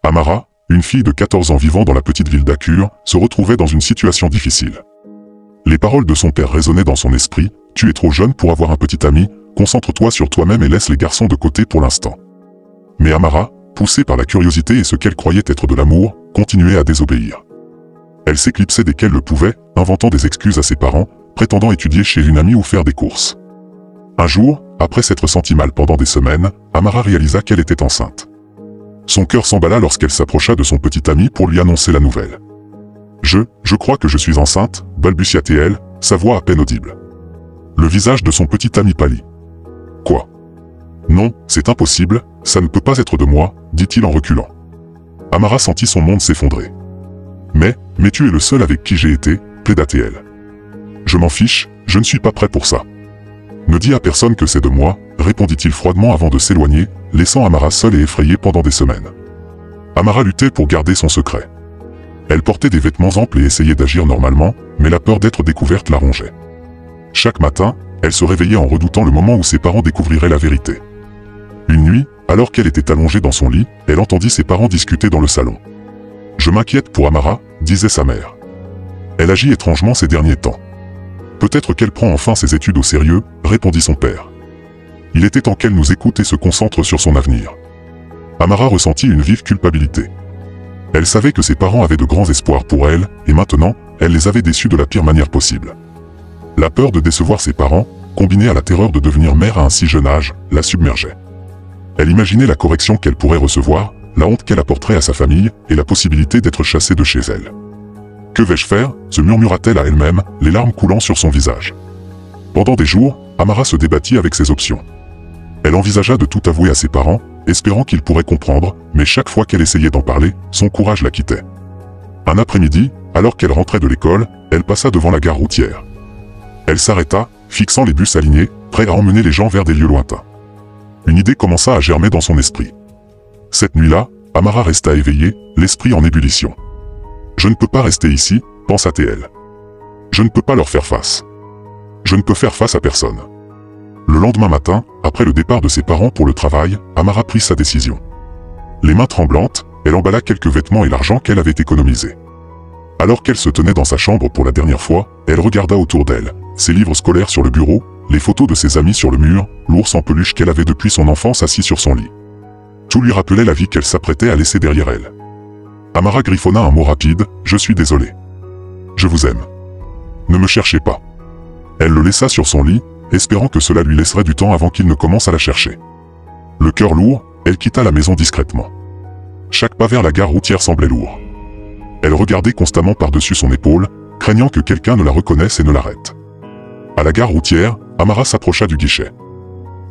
Amara, une fille de 14 ans vivant dans la petite ville d'Akur, se retrouvait dans une situation difficile. Les paroles de son père résonnaient dans son esprit, « Tu es trop jeune pour avoir un petit ami, concentre-toi sur toi-même et laisse les garçons de côté pour l'instant. » Mais Amara, poussée par la curiosité et ce qu'elle croyait être de l'amour, continuait à désobéir. Elle s'éclipsait dès qu'elle le pouvait, inventant des excuses à ses parents, prétendant étudier chez une amie ou faire des courses. Un jour, après s'être sentie mal pendant des semaines, Amara réalisa qu'elle était enceinte. Son cœur s'emballa lorsqu'elle s'approcha de son petit ami pour lui annoncer la nouvelle. « Je crois que je suis enceinte », balbutia-t-elle, sa voix à peine audible. Le visage de son petit ami pâlit. « Quoi ? Non, c'est impossible, ça ne peut pas être de moi », dit-il en reculant. Amara sentit son monde s'effondrer. « Mais tu es le seul avec qui j'ai été », plaida-t-elle. « Je m'en fiche, je ne suis pas prêt pour ça. »« Ne dis à personne que c'est de moi », répondit-il froidement avant de s'éloigner, laissant Amara seule et effrayée pendant des semaines. Amara luttait pour garder son secret. Elle portait des vêtements amples et essayait d'agir normalement, mais la peur d'être découverte la rongeait. Chaque matin, elle se réveillait en redoutant le moment où ses parents découvriraient la vérité. Une nuit, alors qu'elle était allongée dans son lit, elle entendit ses parents discuter dans le salon. « Je m'inquiète pour Amara », disait sa mère. Elle agit étrangement ces derniers temps. « Peut-être qu'elle prend enfin ses études au sérieux », répondit son père. Il était temps qu'elle nous écoute et se concentre sur son avenir. Amara ressentit une vive culpabilité. Elle savait que ses parents avaient de grands espoirs pour elle, et maintenant, elle les avait déçus de la pire manière possible. La peur de décevoir ses parents, combinée à la terreur de devenir mère à un si jeune âge, la submergeait. Elle imaginait la correction qu'elle pourrait recevoir, la honte qu'elle apporterait à sa famille, et la possibilité d'être chassée de chez elle. « Que vais-je faire ?» se murmura-t-elle à elle-même, les larmes coulant sur son visage. Pendant des jours, Amara se débattit avec ses options. Elle envisagea de tout avouer à ses parents, espérant qu'ils pourraient comprendre, mais chaque fois qu'elle essayait d'en parler, son courage la quittait. Un après-midi, alors qu'elle rentrait de l'école, elle passa devant la gare routière. Elle s'arrêta, fixant les bus alignés, prêts à emmener les gens vers des lieux lointains. Une idée commença à germer dans son esprit. Cette nuit-là, Amara resta éveillée, l'esprit en ébullition. « Je ne peux pas rester ici », pensa-t-elle. « Je ne peux pas leur faire face. Je ne peux faire face à personne. » Le lendemain matin, après le départ de ses parents pour le travail, Amara prit sa décision. Les mains tremblantes, elle emballa quelques vêtements et l'argent qu'elle avait économisé. Alors qu'elle se tenait dans sa chambre pour la dernière fois, elle regarda autour d'elle, ses livres scolaires sur le bureau, les photos de ses amis sur le mur, l'ours en peluche qu'elle avait depuis son enfance assis sur son lit. Tout lui rappelait la vie qu'elle s'apprêtait à laisser derrière elle. Amara griffonna un mot rapide, « Je suis désolée. Je vous aime. Ne me cherchez pas. » Elle le laissa sur son lit, espérant que cela lui laisserait du temps avant qu'il ne commence à la chercher. Le cœur lourd, elle quitta la maison discrètement. Chaque pas vers la gare routière semblait lourd. Elle regardait constamment par-dessus son épaule, craignant que quelqu'un ne la reconnaisse et ne l'arrête. À la gare routière, Amara s'approcha du guichet.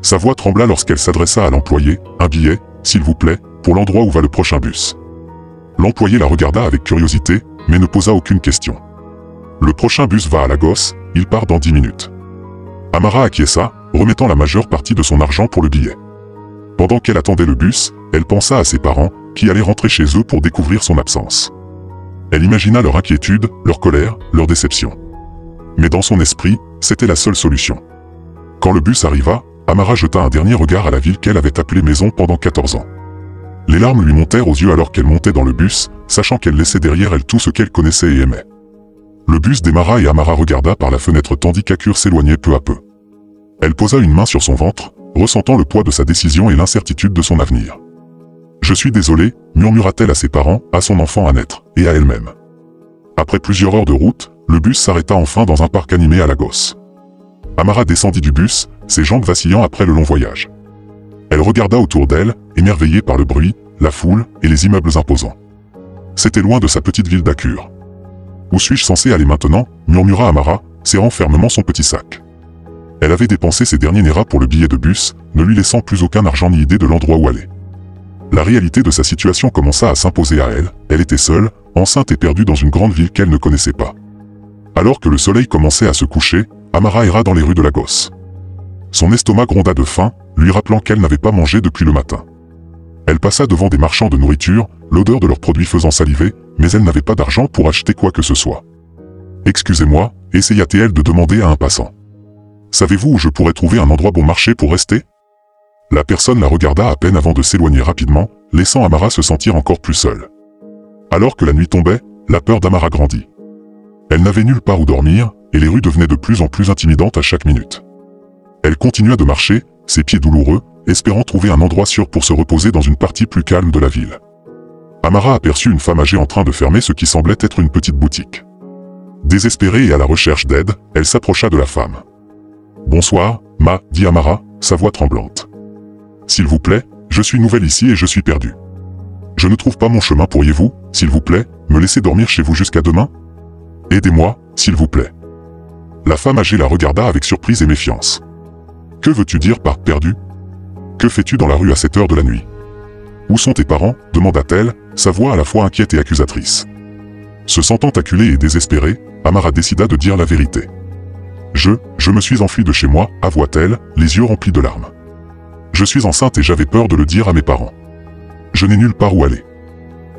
Sa voix trembla lorsqu'elle s'adressa à l'employé, « Un billet, s'il vous plaît, pour l'endroit où va le prochain bus. » L'employé la regarda avec curiosité, mais ne posa aucune question. « Le prochain bus va à Lagos, il part dans 10 minutes. » Amara acquiesça, remettant la majeure partie de son argent pour le billet. Pendant qu'elle attendait le bus, elle pensa à ses parents, qui allaient rentrer chez eux pour découvrir son absence. Elle imagina leur inquiétude, leur colère, leur déception. Mais dans son esprit, c'était la seule solution. Quand le bus arriva, Amara jeta un dernier regard à la ville qu'elle avait appelée maison pendant 14 ans. Les larmes lui montèrent aux yeux alors qu'elle montait dans le bus, sachant qu'elle laissait derrière elle tout ce qu'elle connaissait et aimait. Le bus démarra et Amara regarda par la fenêtre tandis qu'Akur s'éloignait peu à peu. Elle posa une main sur son ventre, ressentant le poids de sa décision et l'incertitude de son avenir. « Je suis désolée », murmura-t-elle à ses parents, à son enfant à naître, et à elle-même. Après plusieurs heures de route, le bus s'arrêta enfin dans un parc animé à Lagos. Amara descendit du bus, ses jambes vacillant après le long voyage. Elle regarda autour d'elle, émerveillée par le bruit, la foule et les immeubles imposants. C'était loin de sa petite ville d'Akur. « Où suis-je censé aller maintenant ?» murmura Amara, serrant fermement son petit sac. Elle avait dépensé ses derniers néras pour le billet de bus, ne lui laissant plus aucun argent ni idée de l'endroit où aller. La réalité de sa situation commença à s'imposer à elle, elle était seule, enceinte et perdue dans une grande ville qu'elle ne connaissait pas. Alors que le soleil commençait à se coucher, Amara erra dans les rues de Lagos. Son estomac gronda de faim, lui rappelant qu'elle n'avait pas mangé depuis le matin. Elle passa devant des marchands de nourriture, l'odeur de leurs produits faisant saliver, mais elle n'avait pas d'argent pour acheter quoi que ce soit. « Excusez-moi », essaya-t-elle de demander à un passant. « Savez-vous où je pourrais trouver un endroit bon marché pour rester ?» La personne la regarda à peine avant de s'éloigner rapidement, laissant Amara se sentir encore plus seule. Alors que la nuit tombait, la peur d'Amara grandit. Elle n'avait nulle part où dormir, et les rues devenaient de plus en plus intimidantes à chaque minute. Elle continua de marcher, ses pieds douloureux, espérant trouver un endroit sûr pour se reposer dans une partie plus calme de la ville. Amara aperçut une femme âgée en train de fermer ce qui semblait être une petite boutique. Désespérée et à la recherche d'aide, elle s'approcha de la femme. « Bonsoir, ma, dit Amara, sa voix tremblante. S'il vous plaît, je suis nouvelle ici et je suis perdue. Je ne trouve pas mon chemin, pourriez-vous, s'il vous plaît, me laisser dormir chez vous jusqu'à demain? Aidez-moi, s'il vous plaît. » La femme âgée la regarda avec surprise et méfiance. « Que veux-tu dire par perdu? Que fais-tu dans la rue à cette heure de la nuit? Où sont tes parents? Demanda-t-elle, sa voix à la fois inquiète et accusatrice. Se sentant acculée et désespérée, Amara décida de dire la vérité. Je me suis enfuie de chez moi, avoua-t-elle, les yeux remplis de larmes. Je suis enceinte et j'avais peur de le dire à mes parents. Je n'ai nulle part où aller.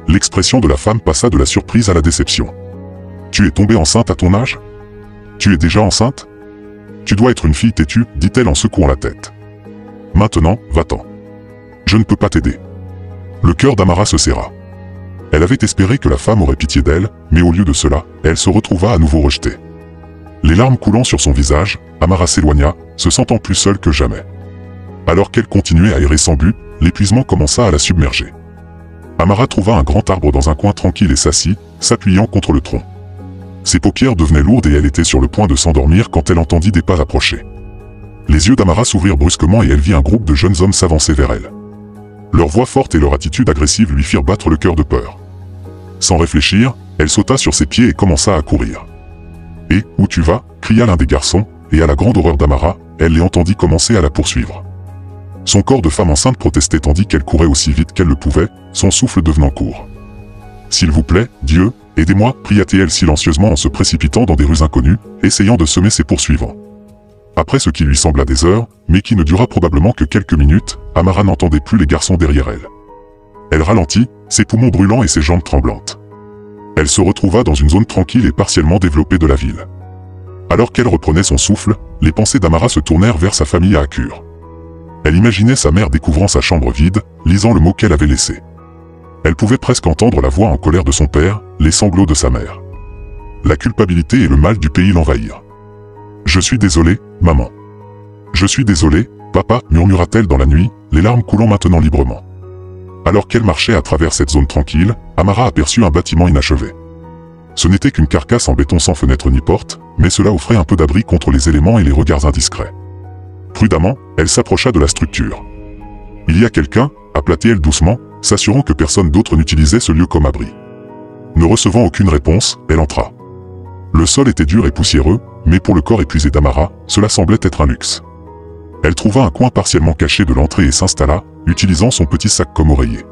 L'expression de la femme passa de la surprise à la déception. Tu es tombée enceinte à ton âge? Tu es déjà enceinte? Tu dois être une fille têtue, dit-elle en secouant la tête. Maintenant, va-t'en. Je ne peux pas t'aider. Le cœur d'Amara se serra. Elle avait espéré que la femme aurait pitié d'elle, mais au lieu de cela, elle se retrouva à nouveau rejetée. Les larmes coulant sur son visage, Amara s'éloigna, se sentant plus seule que jamais. Alors qu'elle continuait à errer sans but, l'épuisement commença à la submerger. Amara trouva un grand arbre dans un coin tranquille et s'assit, s'appuyant contre le tronc. Ses paupières devenaient lourdes et elle était sur le point de s'endormir quand elle entendit des pas approcher. Les yeux d'Amara s'ouvrirent brusquement et elle vit un groupe de jeunes hommes s'avancer vers elle. Leur voix forte et leur attitude agressive lui firent battre le cœur de peur. Sans réfléchir, elle sauta sur ses pieds et commença à courir. « Et, où tu vas » cria l'un des garçons, et à la grande horreur d'Amara, elle les entendit commencer à la poursuivre. Son corps de femme enceinte protestait tandis qu'elle courait aussi vite qu'elle le pouvait, son souffle devenant court. « S'il vous plaît, Dieu, aidez-moi » pria-t-elle silencieusement en se précipitant dans des rues inconnues, essayant de semer ses poursuivants. Après ce qui lui sembla des heures, mais qui ne dura probablement que quelques minutes, Amara n'entendait plus les garçons derrière elle. Elle ralentit, ses poumons brûlants et ses jambes tremblantes. Elle se retrouva dans une zone tranquille et partiellement développée de la ville. Alors qu'elle reprenait son souffle, les pensées d'Amara se tournèrent vers sa famille à Akure. Elle imaginait sa mère découvrant sa chambre vide, lisant le mot qu'elle avait laissé. Elle pouvait presque entendre la voix en colère de son père, les sanglots de sa mère. La culpabilité et le mal du pays l'envahirent. « Je suis désolée, maman. Je suis désolée, papa, murmura-t-elle dans la nuit, les larmes coulant maintenant librement. Alors qu'elle marchait à travers cette zone tranquille, Amara aperçut un bâtiment inachevé. Ce n'était qu'une carcasse en béton sans fenêtre ni porte, mais cela offrait un peu d'abri contre les éléments et les regards indiscrets. Prudemment, elle s'approcha de la structure. « Il y a quelqu'un » appela-t-elle doucement, s'assurant que personne d'autre n'utilisait ce lieu comme abri. Ne recevant aucune réponse, elle entra. Le sol était dur et poussiéreux, mais pour le corps épuisé d'Amara, cela semblait être un luxe. Elle trouva un coin partiellement caché de l'entrée et s'installa, utilisant son petit sac comme oreiller.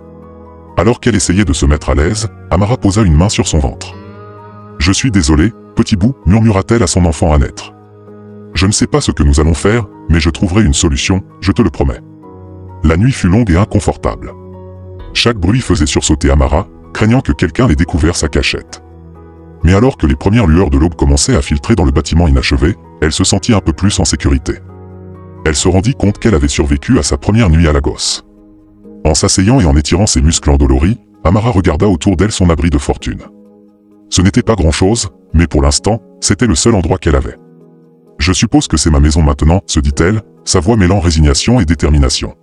Alors qu'elle essayait de se mettre à l'aise, Amara posa une main sur son ventre. « Je suis désolée, petit bout » murmura-t-elle à son enfant à naître. « Je ne sais pas ce que nous allons faire, mais je trouverai une solution, je te le promets. » La nuit fut longue et inconfortable. Chaque bruit faisait sursauter Amara, craignant que quelqu'un n'ait découvert sa cachette. Mais alors que les premières lueurs de l'aube commençaient à filtrer dans le bâtiment inachevé, elle se sentit un peu plus en sécurité. Elle se rendit compte qu'elle avait survécu à sa première nuit à Lagos. En s'asseyant et en étirant ses muscles endoloris, Amara regarda autour d'elle son abri de fortune. Ce n'était pas grand-chose, mais pour l'instant, c'était le seul endroit qu'elle avait. « Je suppose que c'est ma maison maintenant » se dit-elle, sa voix mêlant résignation et détermination.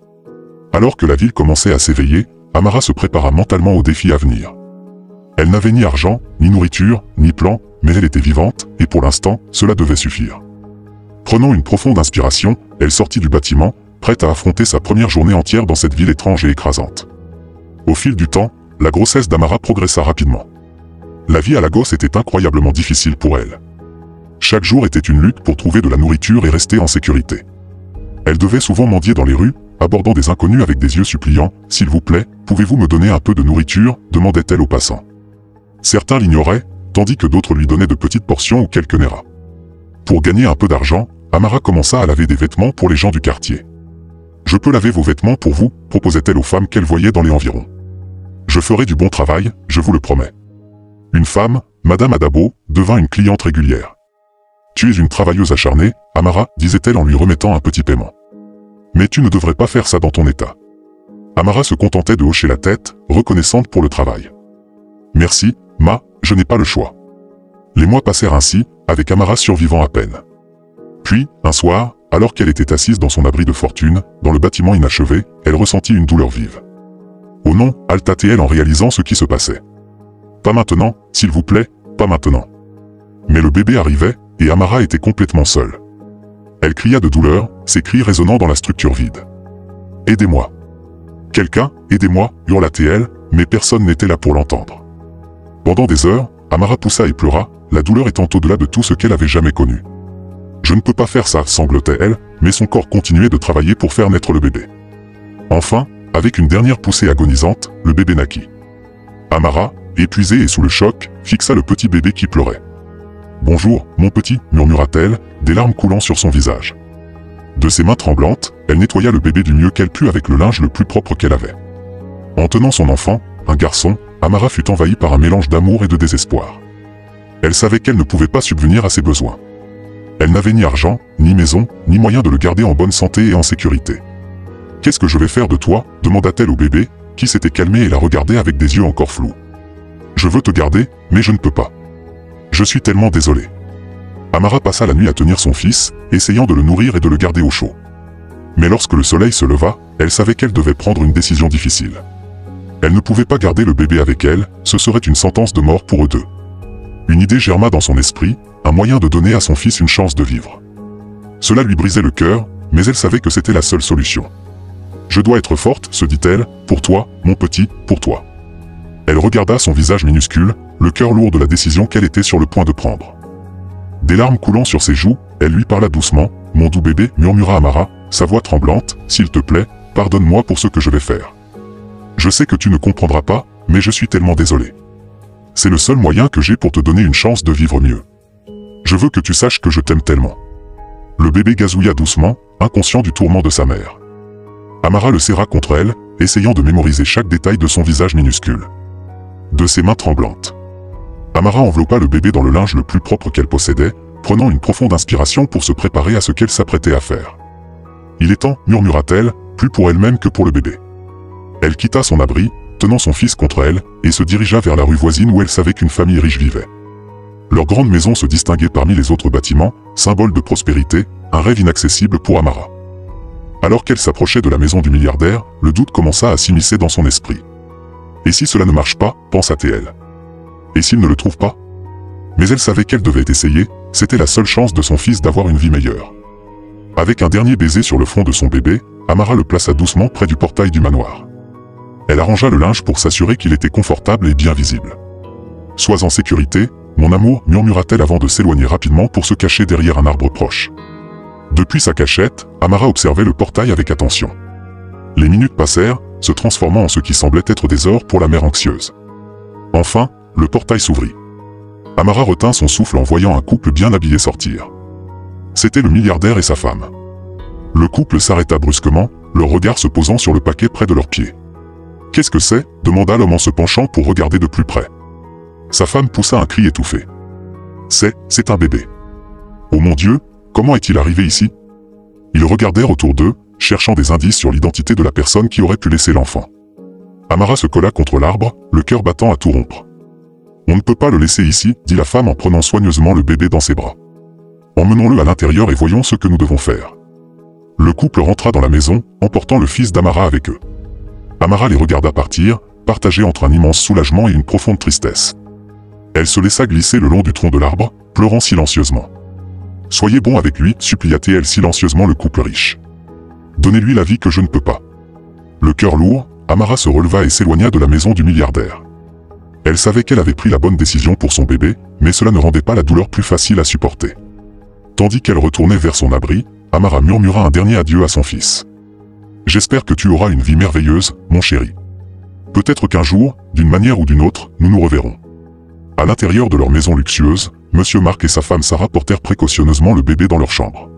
Alors que la ville commençait à s'éveiller, Amara se prépara mentalement aux défis à venir. Elle n'avait ni argent, ni nourriture, ni plan, mais elle était vivante, et pour l'instant, cela devait suffire. Prenant une profonde inspiration, elle sortit du bâtiment, prête à affronter sa première journée entière dans cette ville étrange et écrasante. Au fil du temps, la grossesse d'Amara progressa rapidement. La vie à Lagos était incroyablement difficile pour elle. Chaque jour était une lutte pour trouver de la nourriture et rester en sécurité. Elle devait souvent mendier dans les rues, abordant des inconnus avec des yeux suppliants. « S'il vous plaît, pouvez-vous me donner un peu de nourriture » demandait-elle aux passants. Certains l'ignoraient, tandis que d'autres lui donnaient de petites portions ou quelques néras. Pour gagner un peu d'argent, Amara commença à laver des vêtements pour les gens du quartier. « Je peux laver vos vêtements pour vous » proposait-elle aux femmes qu'elle voyait dans les environs. « Je ferai du bon travail, je vous le promets. » Une femme, Madame Adabo, devint une cliente régulière. « Tu es une travailleuse acharnée, Amara, disait-elle en lui remettant un petit paiement. Mais tu ne devrais pas faire ça dans ton état. Amara se contentait de hocher la tête, reconnaissante pour le travail. Merci, ma, je n'ai pas le choix. Les mois passèrent ainsi, avec Amara survivant à peine. Puis, un soir, alors qu'elle était assise dans son abri de fortune, dans le bâtiment inachevé, elle ressentit une douleur vive. « Oh non » halta-t-elle en réalisant ce qui se passait. « Pas maintenant, s'il vous plaît, pas maintenant. » Mais le bébé arrivait, et Amara était complètement seule. Elle cria de douleur, ses cris résonnant dans la structure vide. « Aidez-moi. Quelqu'un, aidez-moi » hurla-t-elle, mais personne n'était là pour l'entendre. Pendant des heures, Amara poussa et pleura, la douleur étant au-delà de tout ce qu'elle avait jamais connu. « Je ne peux pas faire ça » sanglotait-elle, mais son corps continuait de travailler pour faire naître le bébé. Enfin, avec une dernière poussée agonisante, le bébé naquit. Amara, épuisée et sous le choc, fixa le petit bébé qui pleurait. « Bonjour, mon petit » murmura-t-elle, des larmes coulant sur son visage. De ses mains tremblantes, elle nettoya le bébé du mieux qu'elle put avec le linge le plus propre qu'elle avait. En tenant son enfant, un garçon, Amara fut envahie par un mélange d'amour et de désespoir. Elle savait qu'elle ne pouvait pas subvenir à ses besoins. Elle n'avait ni argent, ni maison, ni moyen de le garder en bonne santé et en sécurité. « Qu'est-ce que je vais faire de toi » demanda-t-elle au bébé, qui s'était calmé et la regardait avec des yeux encore flous. « Je veux te garder, mais je ne peux pas. Je suis tellement désolée. » Amara passa la nuit à tenir son fils, essayant de le nourrir et de le garder au chaud. Mais lorsque le soleil se leva, elle savait qu'elle devait prendre une décision difficile. Elle ne pouvait pas garder le bébé avec elle, ce serait une sentence de mort pour eux deux. Une idée germa dans son esprit, un moyen de donner à son fils une chance de vivre. Cela lui brisait le cœur, mais elle savait que c'était la seule solution. « Je dois être forte » se dit-elle, « pour toi, mon petit, pour toi. » Elle regarda son visage minuscule, le cœur lourd de la décision qu'elle était sur le point de prendre. Des larmes coulant sur ses joues, elle lui parla doucement. « Mon doux bébé » murmura Amara, sa voix tremblante, « s'il te plaît, pardonne-moi pour ce que je vais faire. Je sais que tu ne comprendras pas, mais je suis tellement désolé. C'est le seul moyen que j'ai pour te donner une chance de vivre mieux. Je veux que tu saches que je t'aime tellement. » Le bébé gazouilla doucement, inconscient du tourment de sa mère. Amara le serra contre elle, essayant de mémoriser chaque détail de son visage minuscule. De ses mains tremblantes. Amara enveloppa le bébé dans le linge le plus propre qu'elle possédait, prenant une profonde inspiration pour se préparer à ce qu'elle s'apprêtait à faire. « Il est temps » murmura-t-elle, plus pour elle-même que pour le bébé. Elle quitta son abri, tenant son fils contre elle, et se dirigea vers la rue voisine où elle savait qu'une famille riche vivait. Leur grande maison se distinguait parmi les autres bâtiments, symbole de prospérité, un rêve inaccessible pour Amara. Alors qu'elle s'approchait de la maison du milliardaire, le doute commença à s'immiscer dans son esprit. « Et si cela ne marche pas » pensa-t-elle. « Et s'il ne le trouve pas ?» Mais elle savait qu'elle devait essayer, c'était la seule chance de son fils d'avoir une vie meilleure. Avec un dernier baiser sur le front de son bébé, Amara le plaça doucement près du portail du manoir. Elle arrangea le linge pour s'assurer qu'il était confortable et bien visible. « Sois en sécurité, mon amour » murmura-t-elle avant de s'éloigner rapidement pour se cacher derrière un arbre proche. Depuis sa cachette, Amara observait le portail avec attention. Les minutes passèrent, se transformant en ce qui semblait être des heures pour la mère anxieuse. Enfin, le portail s'ouvrit. Amara retint son souffle en voyant un couple bien habillé sortir. C'était le milliardaire et sa femme. Le couple s'arrêta brusquement, leur regard se posant sur le paquet près de leurs pieds. « Qu'est-ce que c'est » demanda l'homme en se penchant pour regarder de plus près. Sa femme poussa un cri étouffé. « C'est un bébé. »« Oh mon Dieu, comment est-il arrivé ici ?» Ils regardèrent autour d'eux, cherchant des indices sur l'identité de la personne qui aurait pu laisser l'enfant. Amara se colla contre l'arbre, le cœur battant à tout rompre. « On ne peut pas le laisser ici » dit la femme en prenant soigneusement le bébé dans ses bras. « Emmenons-le à l'intérieur et voyons ce que nous devons faire. » Le couple rentra dans la maison, emportant le fils d'Amara avec eux. Amara les regarda partir, partagée entre un immense soulagement et une profonde tristesse. Elle se laissa glisser le long du tronc de l'arbre, pleurant silencieusement. « Soyez bon avec lui » supplia-t-elle silencieusement le couple riche. « Donnez-lui la vie que je ne peux pas. » Le cœur lourd, Amara se releva et s'éloigna de la maison du milliardaire. Elle savait qu'elle avait pris la bonne décision pour son bébé, mais cela ne rendait pas la douleur plus facile à supporter. Tandis qu'elle retournait vers son abri, Amara murmura un dernier adieu à son fils. « J'espère que tu auras une vie merveilleuse, mon chéri. Peut-être qu'un jour, d'une manière ou d'une autre, nous nous reverrons. » À l'intérieur de leur maison luxueuse, Monsieur Mark et sa femme Sarah portèrent précautionneusement le bébé dans leur chambre.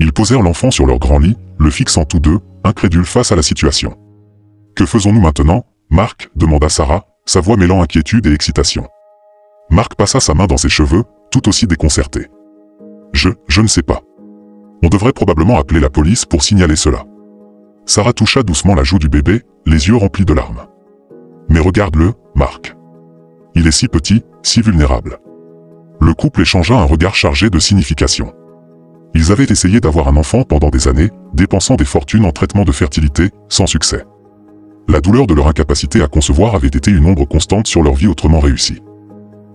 Ils posèrent l'enfant sur leur grand lit, le fixant tous deux, incrédules face à la situation. « Que faisons-nous maintenant, Mark » demanda Sarah, sa voix mêlant inquiétude et excitation. Mark passa sa main dans ses cheveux, tout aussi déconcerté. « Je ne sais pas. On devrait probablement appeler la police pour signaler cela. » Sarah toucha doucement la joue du bébé, les yeux remplis de larmes. Mais regarde-le, Marc. Il est si petit, si vulnérable. Le couple échangea un regard chargé de signification. Ils avaient essayé d'avoir un enfant pendant des années, dépensant des fortunes en traitement de fertilité, sans succès. La douleur de leur incapacité à concevoir avait été une ombre constante sur leur vie autrement réussie.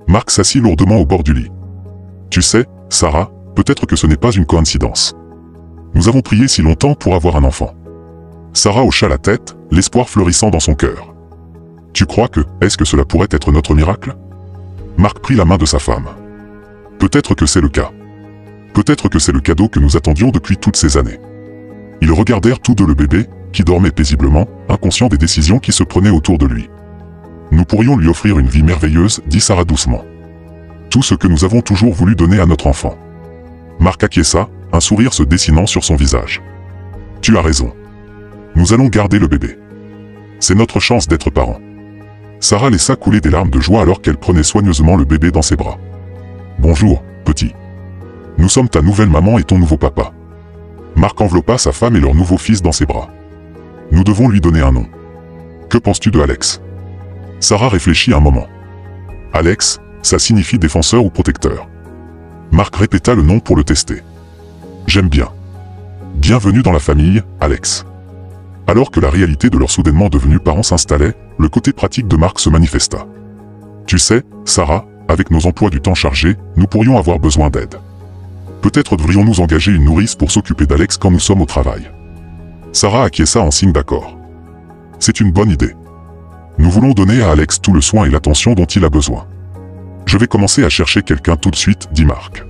Marc s'assit lourdement au bord du lit. « Tu sais, Sarah, peut-être que ce n'est pas une coïncidence. Nous avons prié si longtemps pour avoir un enfant. » Sarah hocha la tête, l'espoir fleurissant dans son cœur. « Tu crois que, est-ce que cela pourrait être notre miracle ?» Marc prit la main de sa femme. « Peut-être que c'est le cas. Peut-être que c'est le cadeau que nous attendions depuis toutes ces années. » Ils regardèrent tous deux le bébé, qui dormait paisiblement, inconscient des décisions qui se prenaient autour de lui. « Nous pourrions lui offrir une vie merveilleuse, dit Sarah doucement. Tout ce que nous avons toujours voulu donner à notre enfant. » Marc acquiesça, un sourire se dessinant sur son visage. « Tu as raison. Nous allons garder le bébé. C'est notre chance d'être parents. » Sarah laissa couler des larmes de joie alors qu'elle prenait soigneusement le bébé dans ses bras. « Bonjour, petit. Nous sommes ta nouvelle maman et ton nouveau papa. » Marc enveloppa sa femme et leur nouveau fils dans ses bras. « Nous devons lui donner un nom. Que penses-tu de Alex ?» Sarah réfléchit un moment. « Alex, ça signifie défenseur ou protecteur. » Marc répéta le nom pour le tester. « J'aime bien. Bienvenue dans la famille, Alex. » Alors que la réalité de leur soudainement devenus parents s'installait, le côté pratique de Marc se manifesta. « Tu sais, Sarah, avec nos emplois du temps chargés, nous pourrions avoir besoin d'aide. Peut-être devrions-nous engager une nourrice pour s'occuper d'Alex quand nous sommes au travail. » Sarah acquiesça en signe d'accord. « C'est une bonne idée. Nous voulons donner à Alex tout le soin et l'attention dont il a besoin. Je vais commencer à chercher quelqu'un tout de suite, dit Marc.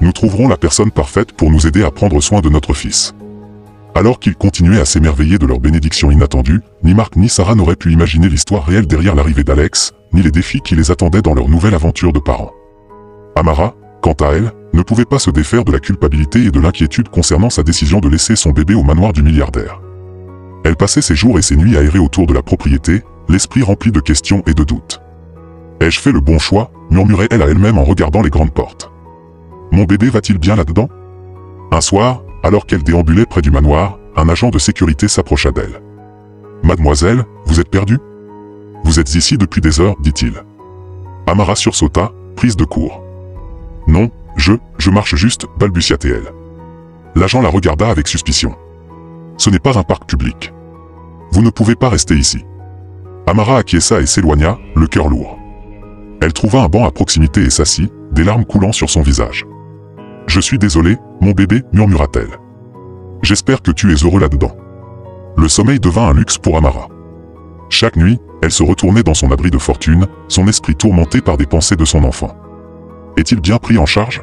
Nous trouverons la personne parfaite pour nous aider à prendre soin de notre fils. » Alors qu'ils continuaient à s'émerveiller de leur bénédiction inattendue, ni Marc ni Sarah n'auraient pu imaginer l'histoire réelle derrière l'arrivée d'Alex, ni les défis qui les attendaient dans leur nouvelle aventure de parents. Amara, quant à elle, ne pouvait pas se défaire de la culpabilité et de l'inquiétude concernant sa décision de laisser son bébé au manoir du milliardaire. Elle passait ses jours et ses nuits à errer autour de la propriété, l'esprit rempli de questions et de doutes. « Ai-je fait le bon choix ?» murmurait-elle à elle-même en regardant les grandes portes. « Mon bébé va-t-il bien là-dedans ?» Un soir, alors qu'elle déambulait près du manoir, un agent de sécurité s'approcha d'elle. « Mademoiselle, vous êtes perdue ? Vous êtes ici depuis des heures, dit-il. Amara sursauta, prise de court. « Non, je marche juste, balbutia-t-elle. L'agent la regarda avec suspicion. « Ce n'est pas un parc public. Vous ne pouvez pas rester ici. » Amara acquiesça et s'éloigna, le cœur lourd. Elle trouva un banc à proximité et s'assit, des larmes coulant sur son visage. « Je suis désolée, mon bébé, murmura-t-elle. J'espère que tu es heureux là-dedans. » Le sommeil devint un luxe pour Amara. Chaque nuit, elle se retournait dans son abri de fortune, son esprit tourmenté par des pensées de son enfant. Est-il bien pris en charge?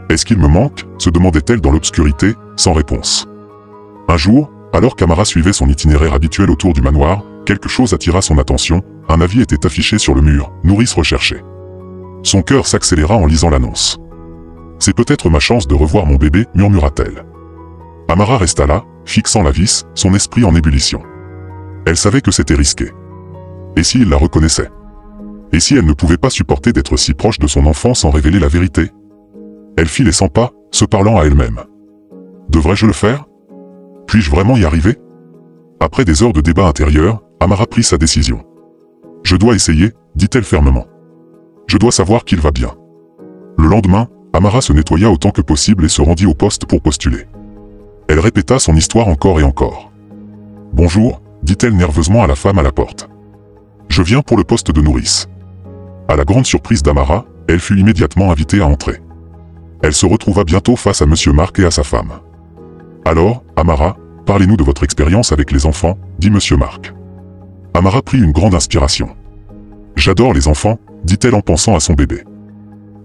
Est-ce qu'il me manque? Se demandait-elle dans l'obscurité, sans réponse. Un jour, alors qu'Amara suivait son itinéraire habituel autour du manoir, quelque chose attira son attention, un avis était affiché sur le mur, nourrice recherchée. Son cœur s'accéléra en lisant l'annonce. « C'est peut-être ma chance de revoir mon bébé, murmura-t-elle. Amara resta là, fixant la vis, son esprit en ébullition. Elle savait que c'était risqué. Et si il la reconnaissait? Et si elle ne pouvait pas supporter d'être si proche de son enfant sans révéler la vérité? Elle fit les 100 pas, se parlant à elle-même. Devrais-je le faire? Puis-je vraiment y arriver? Après des heures de débat intérieur, Amara prit sa décision. Je dois essayer, dit-elle fermement. Je dois savoir qu'il va bien. Le lendemain, Amara se nettoya autant que possible et se rendit au poste pour postuler. Elle répéta son histoire encore et encore. Bonjour, dit-elle nerveusement à la femme à la porte. Je viens pour le poste de nourrice. À la grande surprise d'Amara, elle fut immédiatement invitée à entrer. Elle se retrouva bientôt face à Monsieur Marc et à sa femme. Alors, Amara, parlez-nous de votre expérience avec les enfants, dit Monsieur Marc. Amara prit une grande inspiration. J'adore les enfants, dit-elle en pensant à son bébé.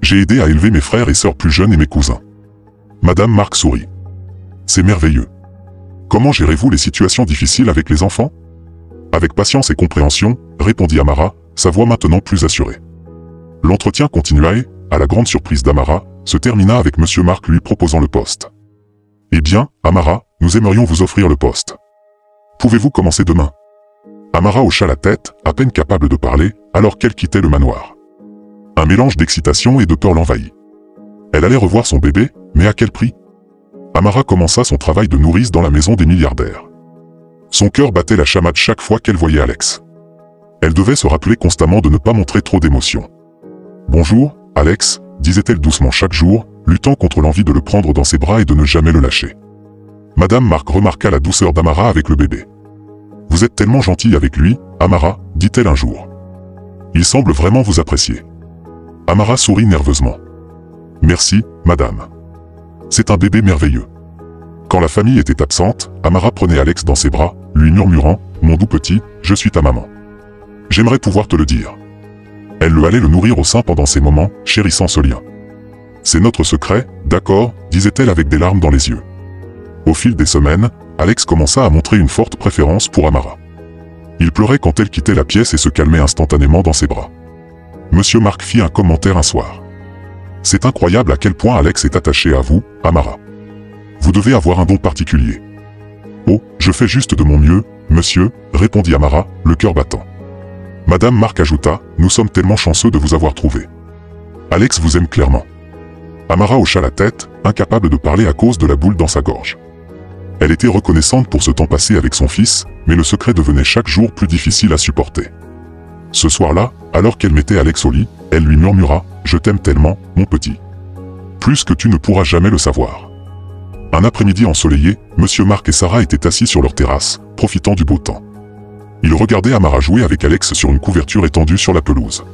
J'ai aidé à élever mes frères et sœurs plus jeunes et mes cousins. Madame Marc sourit. C'est merveilleux. Comment gérez-vous les situations difficiles avec les enfants? Avec patience et compréhension, répondit Amara, sa voix maintenant plus assurée. L'entretien continua et, à la grande surprise d'Amara, se termina avec Monsieur Marc lui proposant le poste. Eh bien, Amara, nous aimerions vous offrir le poste. Pouvez-vous commencer demain? Amara hocha la tête, à peine capable de parler, alors qu'elle quittait le manoir. Un mélange d'excitation et de peur l'envahit. Elle allait revoir son bébé, mais à quel prix? Amara commença son travail de nourrice dans la maison des milliardaires. Son cœur battait la chamade chaque fois qu'elle voyait Alex. Elle devait se rappeler constamment de ne pas montrer trop d'émotion. « Bonjour, Alex », disait-elle doucement chaque jour, luttant contre l'envie de le prendre dans ses bras et de ne jamais le lâcher. Madame Mark remarqua la douceur d'Amara avec le bébé. « Vous êtes tellement gentille avec lui, Amara », dit-elle un jour. « Il semble vraiment vous apprécier. » Amara sourit nerveusement. « Merci, madame. C'est un bébé merveilleux. » Quand la famille était absente, Amara prenait Alex dans ses bras, lui murmurant « Mon doux petit, je suis ta maman. J'aimerais pouvoir te le dire. » Elle allait le nourrir au sein pendant ces moments, chérissant ce lien. « C'est notre secret, d'accord », disait-elle avec des larmes dans les yeux. Au fil des semaines, Alex commença à montrer une forte préférence pour Amara. Il pleurait quand elle quittait la pièce et se calmait instantanément dans ses bras. Monsieur Mark fit un commentaire un soir. « C'est incroyable à quel point Alex est attaché à vous, Amara. Vous devez avoir un don particulier. »« Oh, je fais juste de mon mieux, monsieur, » répondit Amara, le cœur battant. Madame Mark ajouta, « Nous sommes tellement chanceux de vous avoir trouvé. Alex vous aime clairement. » Amara hocha la tête, incapable de parler à cause de la boule dans sa gorge. Elle était reconnaissante pour ce temps passé avec son fils, mais le secret devenait chaque jour plus difficile à supporter. Ce soir-là, alors qu'elle mettait Alex au lit, elle lui murmura, « Je t'aime tellement, mon petit. Plus que tu ne pourras jamais le savoir. » Un après-midi ensoleillé, Monsieur Mark et Sarah étaient assis sur leur terrasse, profitant du beau temps. Ils regardaient Amara jouer avec Alex sur une couverture étendue sur la pelouse.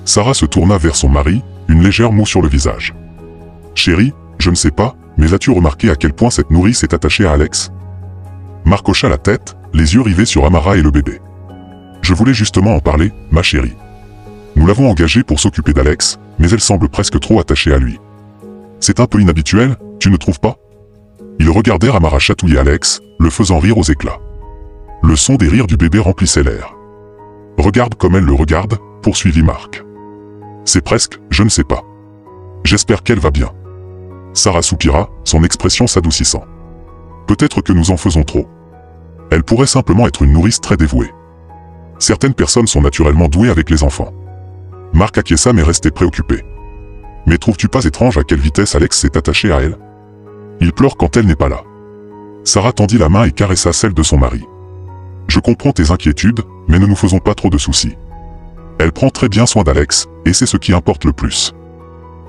Sarah se tourna vers son mari, une légère moue sur le visage. « Chérie, je ne sais pas, mais as-tu remarqué à quel point cette nourrice est attachée à Alex ?» Mark hocha la tête, les yeux rivés sur Amara et le bébé. « Je voulais justement en parler, ma chérie. Nous l'avons engagée pour s'occuper d'Alex, mais elle semble presque trop attachée à lui. C'est un peu inhabituel, tu ne trouves pas ?» Ils regardèrent Amara chatouiller Alex, le faisant rire aux éclats. Le son des rires du bébé remplissait l'air. « Regarde comme elle le regarde, » poursuivit Mark. « C'est presque, je ne sais pas. J'espère qu'elle va bien. » Sarah soupira, son expression s'adoucissant. « Peut-être que nous en faisons trop. Elle pourrait simplement être une nourrice très dévouée. Certaines personnes sont naturellement douées avec les enfants. » Mark acquiesça mais restait préoccupé. « Mais trouves-tu pas étrange à quelle vitesse Alex s'est attaché à elle ? Il pleure quand elle n'est pas là. » Sarah tendit la main et caressa celle de son mari. « Je comprends tes inquiétudes, mais ne nous faisons pas trop de soucis. Elle prend très bien soin d'Alex, et c'est ce qui importe le plus. »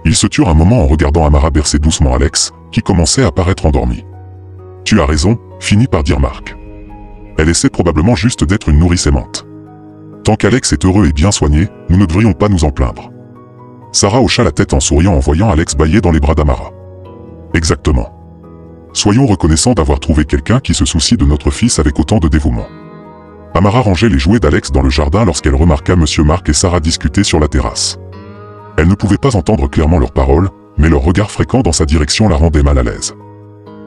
Ils se turent un moment en regardant Amara bercer doucement Alex, qui commençait à paraître endormi. « Tu as raison, » finit par dire Mark. « Elle essaie probablement juste d'être une nourrice aimante. Tant qu'Alex est heureux et bien soigné, nous ne devrions pas nous en plaindre. » Sarah hocha la tête en souriant en voyant Alex bâiller dans les bras d'Amara. « Exactement. Soyons reconnaissants d'avoir trouvé quelqu'un qui se soucie de notre fils avec autant de dévouement. » Amara rangeait les jouets d'Alex dans le jardin lorsqu'elle remarqua Monsieur Mark et Sarah discuter sur la terrasse. Elle ne pouvait pas entendre clairement leurs paroles, mais leur regard fréquent dans sa direction la rendait mal à l'aise.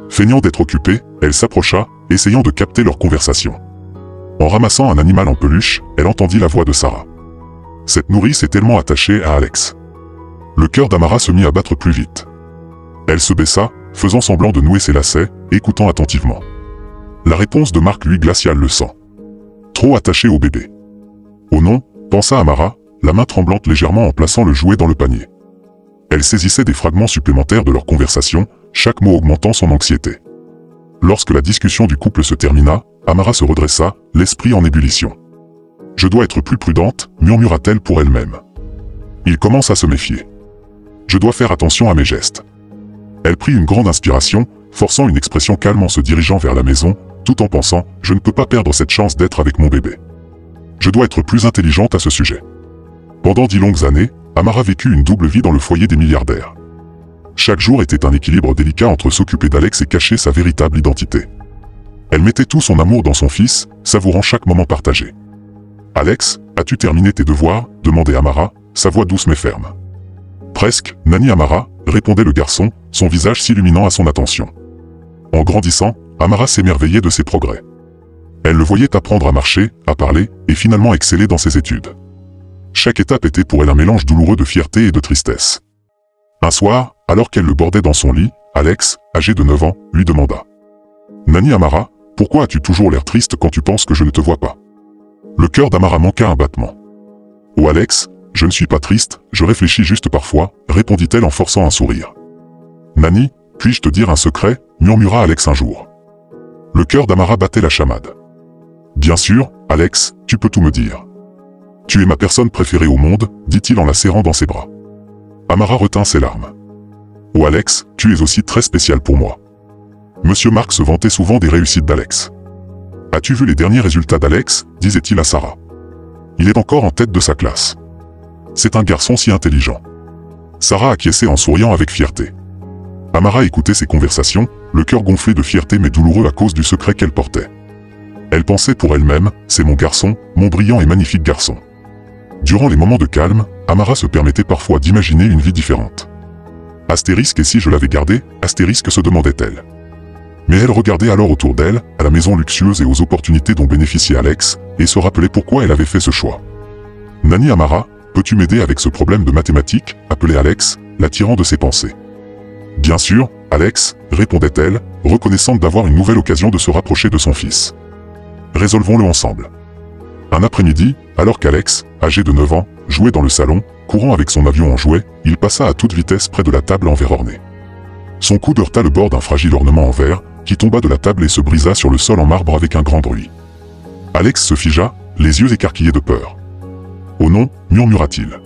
Feignant d'être occupée, elle s'approcha, essayant de capter leur conversation. En ramassant un animal en peluche, elle entendit la voix de Sarah. Cette nourrice est tellement attachée à Alex. Le cœur d'Amara se mit à battre plus vite. Elle se baissa, faisant semblant de nouer ses lacets, écoutant attentivement. La réponse de Mark lui glacia le sang. Trop attachée au bébé. Oh non, pensa Amara, la main tremblante légèrement en plaçant le jouet dans le panier. Elle saisissait des fragments supplémentaires de leur conversation, chaque mot augmentant son anxiété. Lorsque la discussion du couple se termina, Amara se redressa, l'esprit en ébullition. « Je dois être plus prudente », murmura-t-elle pour elle-même. Il commence à se méfier. « Je dois faire attention à mes gestes. » Elle prit une grande inspiration, forçant une expression calme en se dirigeant vers la maison, tout en pensant « Je ne peux pas perdre cette chance d'être avec mon bébé. Je dois être plus intelligente à ce sujet. » Pendant 10 longues années, Amara vécut une double vie dans le foyer des milliardaires. Chaque jour était un équilibre délicat entre s'occuper d'Alex et cacher sa véritable identité. Elle mettait tout son amour dans son fils, savourant chaque moment partagé. « Alex, as-tu terminé tes devoirs ?» demandait Amara, sa voix douce mais ferme. « Presque, Nani Amara », répondait le garçon, son visage s'illuminant à son attention. En grandissant, Amara s'émerveillait de ses progrès. Elle le voyait apprendre à marcher, à parler, et finalement exceller dans ses études. Chaque étape était pour elle un mélange douloureux de fierté et de tristesse. Un soir, alors qu'elle le bordait dans son lit, Alex, âgé de 9 ans, lui demanda « Nani Amara, pourquoi as-tu toujours l'air triste quand tu penses que je ne te vois pas ?» Le cœur d'Amara manqua un battement. « Oh Alex, je ne suis pas triste, je réfléchis juste parfois, » répondit-elle en forçant un sourire. « Nani, puis-je te dire un secret ?» murmura Alex un jour. Le cœur d'Amara battait la chamade. Bien sûr, Alex, tu peux tout me dire. Tu es ma personne préférée au monde, dit-il en la serrant dans ses bras. Amara retint ses larmes. Oh Alex, tu es aussi très spécial pour moi. Monsieur Mark se vantait souvent des réussites d'Alex. As-tu vu les derniers résultats d'Alex, disait-il à Sarah. Il est encore en tête de sa classe. C'est un garçon si intelligent. Sarah acquiesçait en souriant avec fierté. Amara écoutait ces conversations, le cœur gonflé de fierté mais douloureux à cause du secret qu'elle portait. Elle pensait pour elle-même, c'est mon garçon, mon brillant et magnifique garçon. Durant les moments de calme, Amara se permettait parfois d'imaginer une vie différente. Astérisque et si je l'avais gardé, astérisque se demandait-elle. Mais elle regardait alors autour d'elle, à la maison luxueuse et aux opportunités dont bénéficiait Alex, et se rappelait pourquoi elle avait fait ce choix. Nani Amara, peux-tu m'aider avec ce problème de mathématiques, appelait Alex, l'attirant de ses pensées. Bien sûr, Alex, répondait-elle, reconnaissante d'avoir une nouvelle occasion de se rapprocher de son fils. Résolvons-le ensemble. Un après-midi, alors qu'Alex, âgé de 9 ans, jouait dans le salon, courant avec son avion en jouet, il passa à toute vitesse près de la table en verre orné. Son coude heurta le bord d'un fragile ornement en verre, qui tomba de la table et se brisa sur le sol en marbre avec un grand bruit. Alex se figea, les yeux écarquillés de peur. « Oh non » murmura-t-il.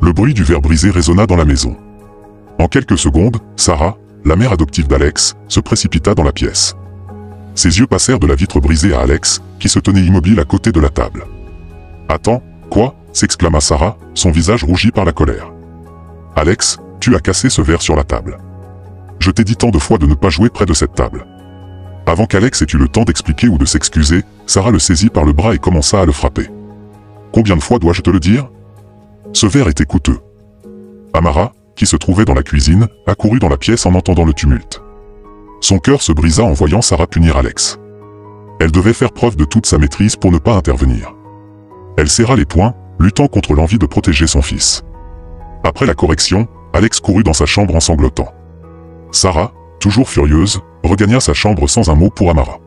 Le bruit du verre brisé résonna dans la maison. En quelques secondes, Sarah, la mère adoptive d'Alex, se précipita dans la pièce. Ses yeux passèrent de la vitre brisée à Alex, qui se tenait immobile à côté de la table. « Attends, quoi » s'exclama Sarah, son visage rougi par la colère. « Alex, tu as cassé ce verre sur la table. Je t'ai dit tant de fois de ne pas jouer près de cette table. » Avant qu'Alex ait eu le temps d'expliquer ou de s'excuser, Sarah le saisit par le bras et commença à le frapper. « Combien de fois dois-je te le dire ? Ce verre était coûteux. » Amara, qui se trouvait dans la cuisine, accourut dans la pièce en entendant le tumulte. Son cœur se brisa en voyant Sarah punir Alex. Elle devait faire preuve de toute sa maîtrise pour ne pas intervenir. Elle serra les poings, luttant contre l'envie de protéger son fils. Après la correction, Alex courut dans sa chambre en sanglotant. Sarah, toujours furieuse, regagna sa chambre sans un mot pour Amara.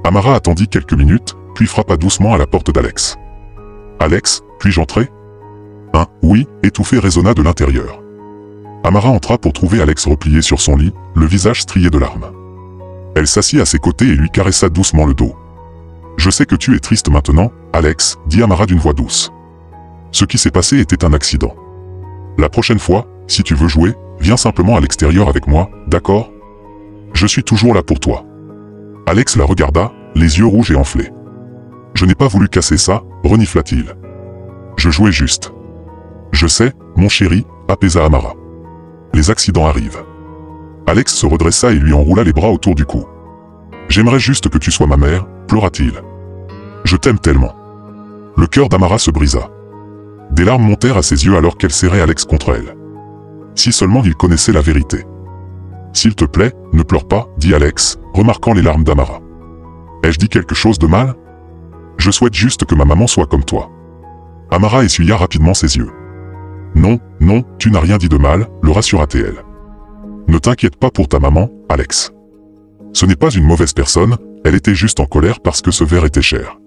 Amara attendit quelques minutes, puis frappa doucement à la porte d'Alex. « Alex, puis-je entrer ?»« Oui » étouffé résonna de l'intérieur. Amara entra pour trouver Alex replié sur son lit, le visage strié de larmes. Elle s'assit à ses côtés et lui caressa doucement le dos. « Je sais que tu es triste maintenant, Alex, » dit Amara d'une voix douce. Ce qui s'est passé était un accident. La prochaine fois, si tu veux jouer, viens simplement à l'extérieur avec moi, d'accord ? Je suis toujours là pour toi. Alex la regarda, les yeux rouges et enflés. Je n'ai pas voulu casser ça, renifla-t-il. Je jouais juste. Je sais, mon chéri, apaisa Amara. Les accidents arrivent. Alex se redressa et lui enroula les bras autour du cou. J'aimerais juste que tu sois ma mère, pleura-t-il. Je t'aime tellement. Le cœur d'Amara se brisa. Des larmes montèrent à ses yeux alors qu'elle serrait Alex contre elle. Si seulement il connaissait la vérité. S'il te plaît, ne pleure pas, dit Alex, remarquant les larmes d'Amara. Ai-je dit quelque chose de mal ? Je souhaite juste que ma maman soit comme toi. Amara essuya rapidement ses yeux. Non, non, tu n'as rien dit de mal, le rassura-t-elle. Ne t'inquiète pas pour ta maman, Alex. Ce n'est pas une mauvaise personne, elle était juste en colère parce que ce verre était cher.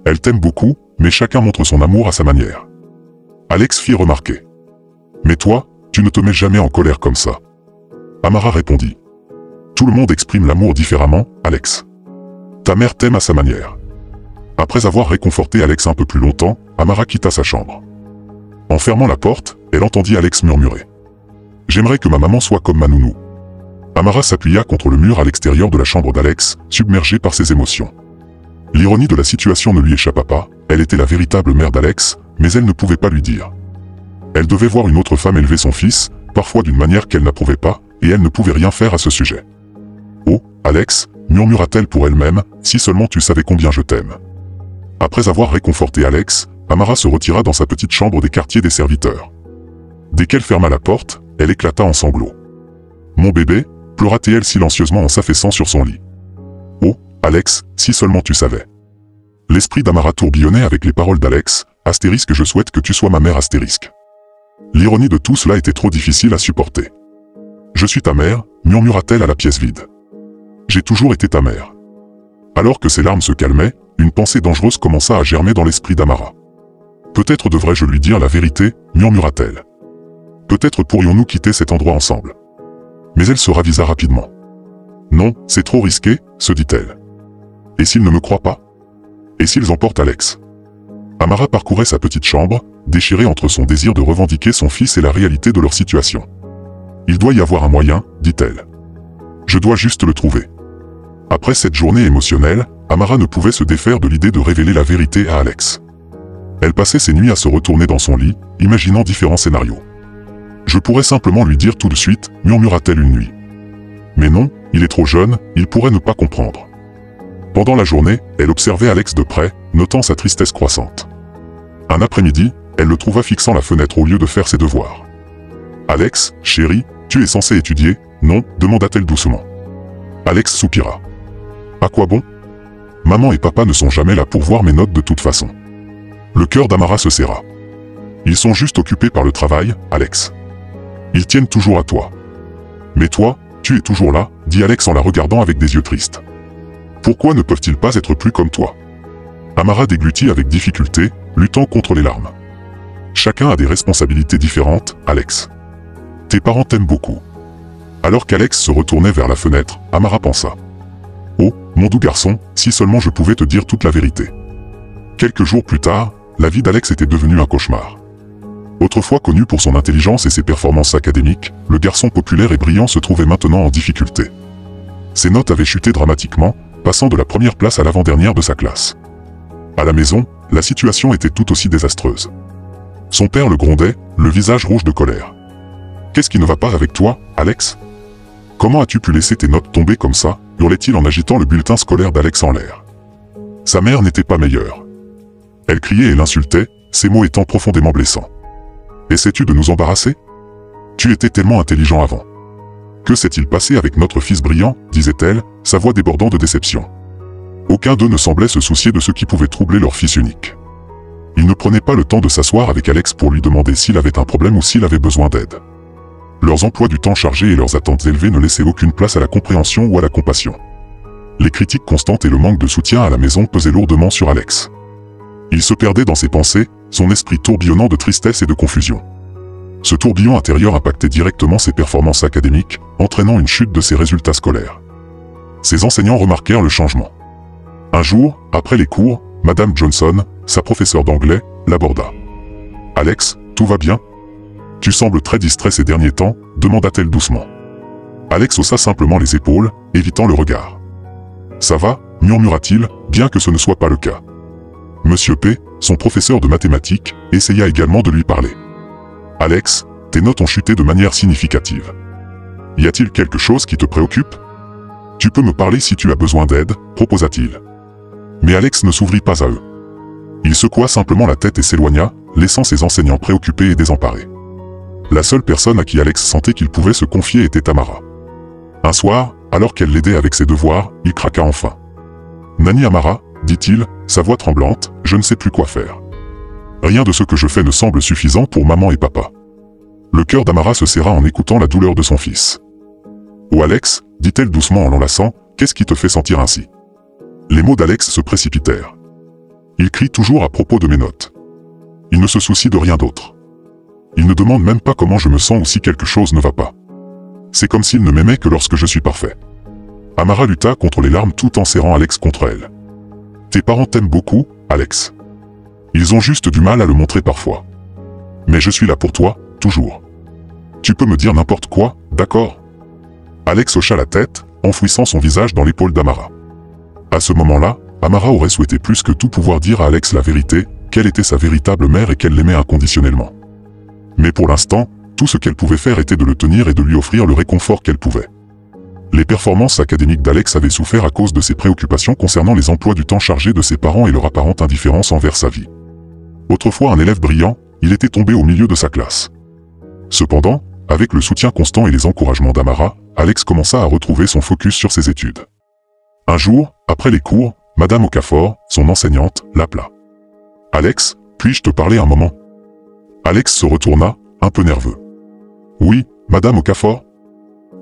Elle t'aime beaucoup, mais chacun montre son amour à sa manière. Alex fit remarquer. Mais toi, tu ne te mets jamais en colère comme ça. Amara répondit. Tout le monde exprime l'amour différemment, Alex. Ta mère t'aime à sa manière. Après avoir réconforté Alex un peu plus longtemps, Amara quitta sa chambre. En fermant la porte, elle entendit Alex murmurer. J'aimerais que ma maman soit comme ma nounou. Amara s'appuya contre le mur à l'extérieur de la chambre d'Alex, submergée par ses émotions. L'ironie de la situation ne lui échappa pas, elle était la véritable mère d'Alex, mais elle ne pouvait pas lui dire. Elle devait voir une autre femme élever son fils, parfois d'une manière qu'elle n'approuvait pas, et elle ne pouvait rien faire à ce sujet. Oh, Alex, murmura-t-elle pour elle-même, si seulement tu savais combien je t'aime. Après avoir réconforté Alex, Amara se retira dans sa petite chambre des quartiers des serviteurs. Dès qu'elle ferma la porte, elle éclata en sanglots. Mon bébé, pleura-t-elle silencieusement en s'affaissant sur son lit. Oh, Alex, si seulement tu savais. L'esprit d'Amara tourbillonnait avec les paroles d'Alex, astérisque je souhaite que tu sois ma mère astérisque. L'ironie de tout cela était trop difficile à supporter. Je suis ta mère, murmura-t-elle à la pièce vide. J'ai toujours été ta mère. Alors que ses larmes se calmaient, une pensée dangereuse commença à germer dans l'esprit d'Amara. Peut-être devrais-je lui dire la vérité, murmura-t-elle. Peut-être pourrions-nous quitter cet endroit ensemble. Mais elle se ravisa rapidement. Non, c'est trop risqué, se dit-elle. Et s'il ne me croit pas ? Et s'ils emportent Alex? Amara parcourait sa petite chambre, déchirée entre son désir de revendiquer son fils et la réalité de leur situation. Il doit y avoir un moyen, dit-elle. Je dois juste le trouver. Après cette journée émotionnelle, Amara ne pouvait se défaire de l'idée de révéler la vérité à Alex. Elle passait ses nuits à se retourner dans son lit, imaginant différents scénarios. Je pourrais simplement lui dire tout de suite, murmura-t-elle une nuit. Mais non, il est trop jeune, il pourrait ne pas comprendre. Pendant la journée, elle observait Alex de près, notant sa tristesse croissante. Un après-midi, elle le trouva fixant la fenêtre au lieu de faire ses devoirs. « Alex, chéri, tu es censé étudier, non ?» demanda-t-elle doucement. Alex soupira. « À quoi bon ? Maman et papa ne sont jamais là pour voir mes notes de toute façon. » Le cœur d'Amara se serra. « Ils sont juste occupés par le travail, Alex. Ils tiennent toujours à toi. Mais toi, tu es toujours là, » dit Alex en la regardant avec des yeux tristes. « Pourquoi ne peuvent-ils pas être plus comme toi ?» Amara déglutit avec difficulté, luttant contre les larmes. « Chacun a des responsabilités différentes, Alex. Tes parents t'aiment beaucoup. » Alors qu'Alex se retournait vers la fenêtre, Amara pensa. « Oh, mon doux garçon, si seulement je pouvais te dire toute la vérité. » Quelques jours plus tard, la vie d'Alex était devenue un cauchemar. Autrefois connu pour son intelligence et ses performances académiques, le garçon populaire et brillant se trouvait maintenant en difficulté. Ses notes avaient chuté dramatiquement, passant de la première place à l'avant-dernière de sa classe. À la maison, la situation était tout aussi désastreuse. Son père le grondait, le visage rouge de colère. « Qu'est-ce qui ne va pas avec toi, Alex ? Comment as-tu pu laisser tes notes tomber comme ça ?» hurlait-il en agitant le bulletin scolaire d'Alex en l'air. Sa mère n'était pas meilleure. Elle criait et l'insultait, ses mots étant profondément blessants. « Essaies-tu de nous embarrasser ? Tu étais tellement intelligent avant. Que s'est-il passé avec notre fils brillant ?» disait-elle, sa voix débordant de déception. Aucun d'eux ne semblait se soucier de ce qui pouvait troubler leur fils unique. Ils ne prenaient pas le temps de s'asseoir avec Alex pour lui demander s'il avait un problème ou s'il avait besoin d'aide. Leurs emplois du temps chargés et leurs attentes élevées ne laissaient aucune place à la compréhension ou à la compassion. Les critiques constantes et le manque de soutien à la maison pesaient lourdement sur Alex. Il se perdait dans ses pensées, son esprit tourbillonnant de tristesse et de confusion. Ce tourbillon intérieur impactait directement ses performances académiques, entraînant une chute de ses résultats scolaires. Ses enseignants remarquèrent le changement. Un jour, après les cours, Madame Johnson, sa professeure d'anglais, l'aborda. « Alex, tout va bien ? Tu sembles très distrait ces derniers temps ?» demanda-t-elle doucement. Alex haussa simplement les épaules, évitant le regard. « Ça va ?» murmura-t-il, bien que ce ne soit pas le cas. Monsieur P, son professeur de mathématiques, essaya également de lui parler. « Alex, tes notes ont chuté de manière significative. Y a-t-il quelque chose qui te préoccupe ? Tu peux me parler si tu as besoin d'aide, proposa-t-il. Mais Alex ne s'ouvrit pas à eux. Il secoua simplement la tête et s'éloigna, laissant ses enseignants préoccupés et désemparés. La seule personne à qui Alex sentait qu'il pouvait se confier était Amara. Un soir, alors qu'elle l'aidait avec ses devoirs, il craqua enfin. « Nani Amara, dit-il, sa voix tremblante, je ne sais plus quoi faire. Rien de ce que je fais ne semble suffisant pour maman et papa. » Le cœur d'Amara se serra en écoutant la douleur de son fils. « Oh Alex, dit-elle doucement en l'enlaçant, qu'est-ce qui te fait sentir ainsi ?» Les mots d'Alex se précipitèrent. Il crie toujours à propos de mes notes. Il ne se soucie de rien d'autre. Il ne demande même pas comment je me sens ou si quelque chose ne va pas. C'est comme s'il ne m'aimait que lorsque je suis parfait. Amara lutta contre les larmes tout en serrant Alex contre elle. Tes parents t'aiment beaucoup, Alex. Ils ont juste du mal à le montrer parfois. Mais je suis là pour toi, toujours. Tu peux me dire n'importe quoi, d'accord ? Alex hocha la tête, enfouissant son visage dans l'épaule d'Amara. À ce moment-là, Amara aurait souhaité plus que tout pouvoir dire à Alex la vérité, qu'elle était sa véritable mère et qu'elle l'aimait inconditionnellement. Mais pour l'instant, tout ce qu'elle pouvait faire était de le tenir et de lui offrir le réconfort qu'elle pouvait. Les performances académiques d'Alex avaient souffert à cause de ses préoccupations concernant les emplois du temps chargés de ses parents et leur apparente indifférence envers sa vie. Autrefois un élève brillant, il était tombé au milieu de sa classe. Cependant, avec le soutien constant et les encouragements d'Amara, Alex commença à retrouver son focus sur ses études. Un jour, après les cours, Madame Okafor, son enseignante, l'appela. « Alex, puis-je te parler un moment ?» Alex se retourna, un peu nerveux. « Oui, Madame Okafor ?»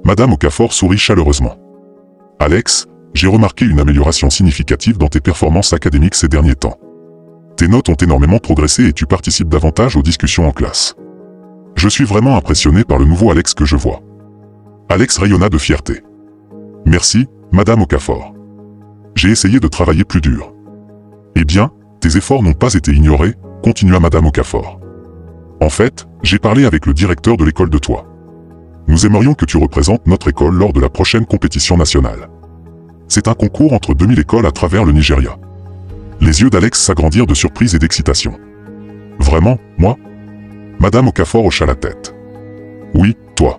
Madame Okafor sourit chaleureusement. « Alex, j'ai remarqué une amélioration significative dans tes performances académiques ces derniers temps. Tes notes ont énormément progressé et tu participes davantage aux discussions en classe. Je suis vraiment impressionné par le nouveau Alex que je vois. » Alex rayonna de fierté. « Merci, Madame Okafor. J'ai essayé de travailler plus dur. Eh bien, tes efforts n'ont pas été ignorés, continua Madame Okafor. En fait, j'ai parlé avec le directeur de l'école de toi. Nous aimerions que tu représentes notre école lors de la prochaine compétition nationale. C'est un concours entre 2000 écoles à travers le Nigeria. Les yeux d'Alex s'agrandirent de surprise et d'excitation. Vraiment, moi? Madame Okafor hocha la tête. Oui, toi.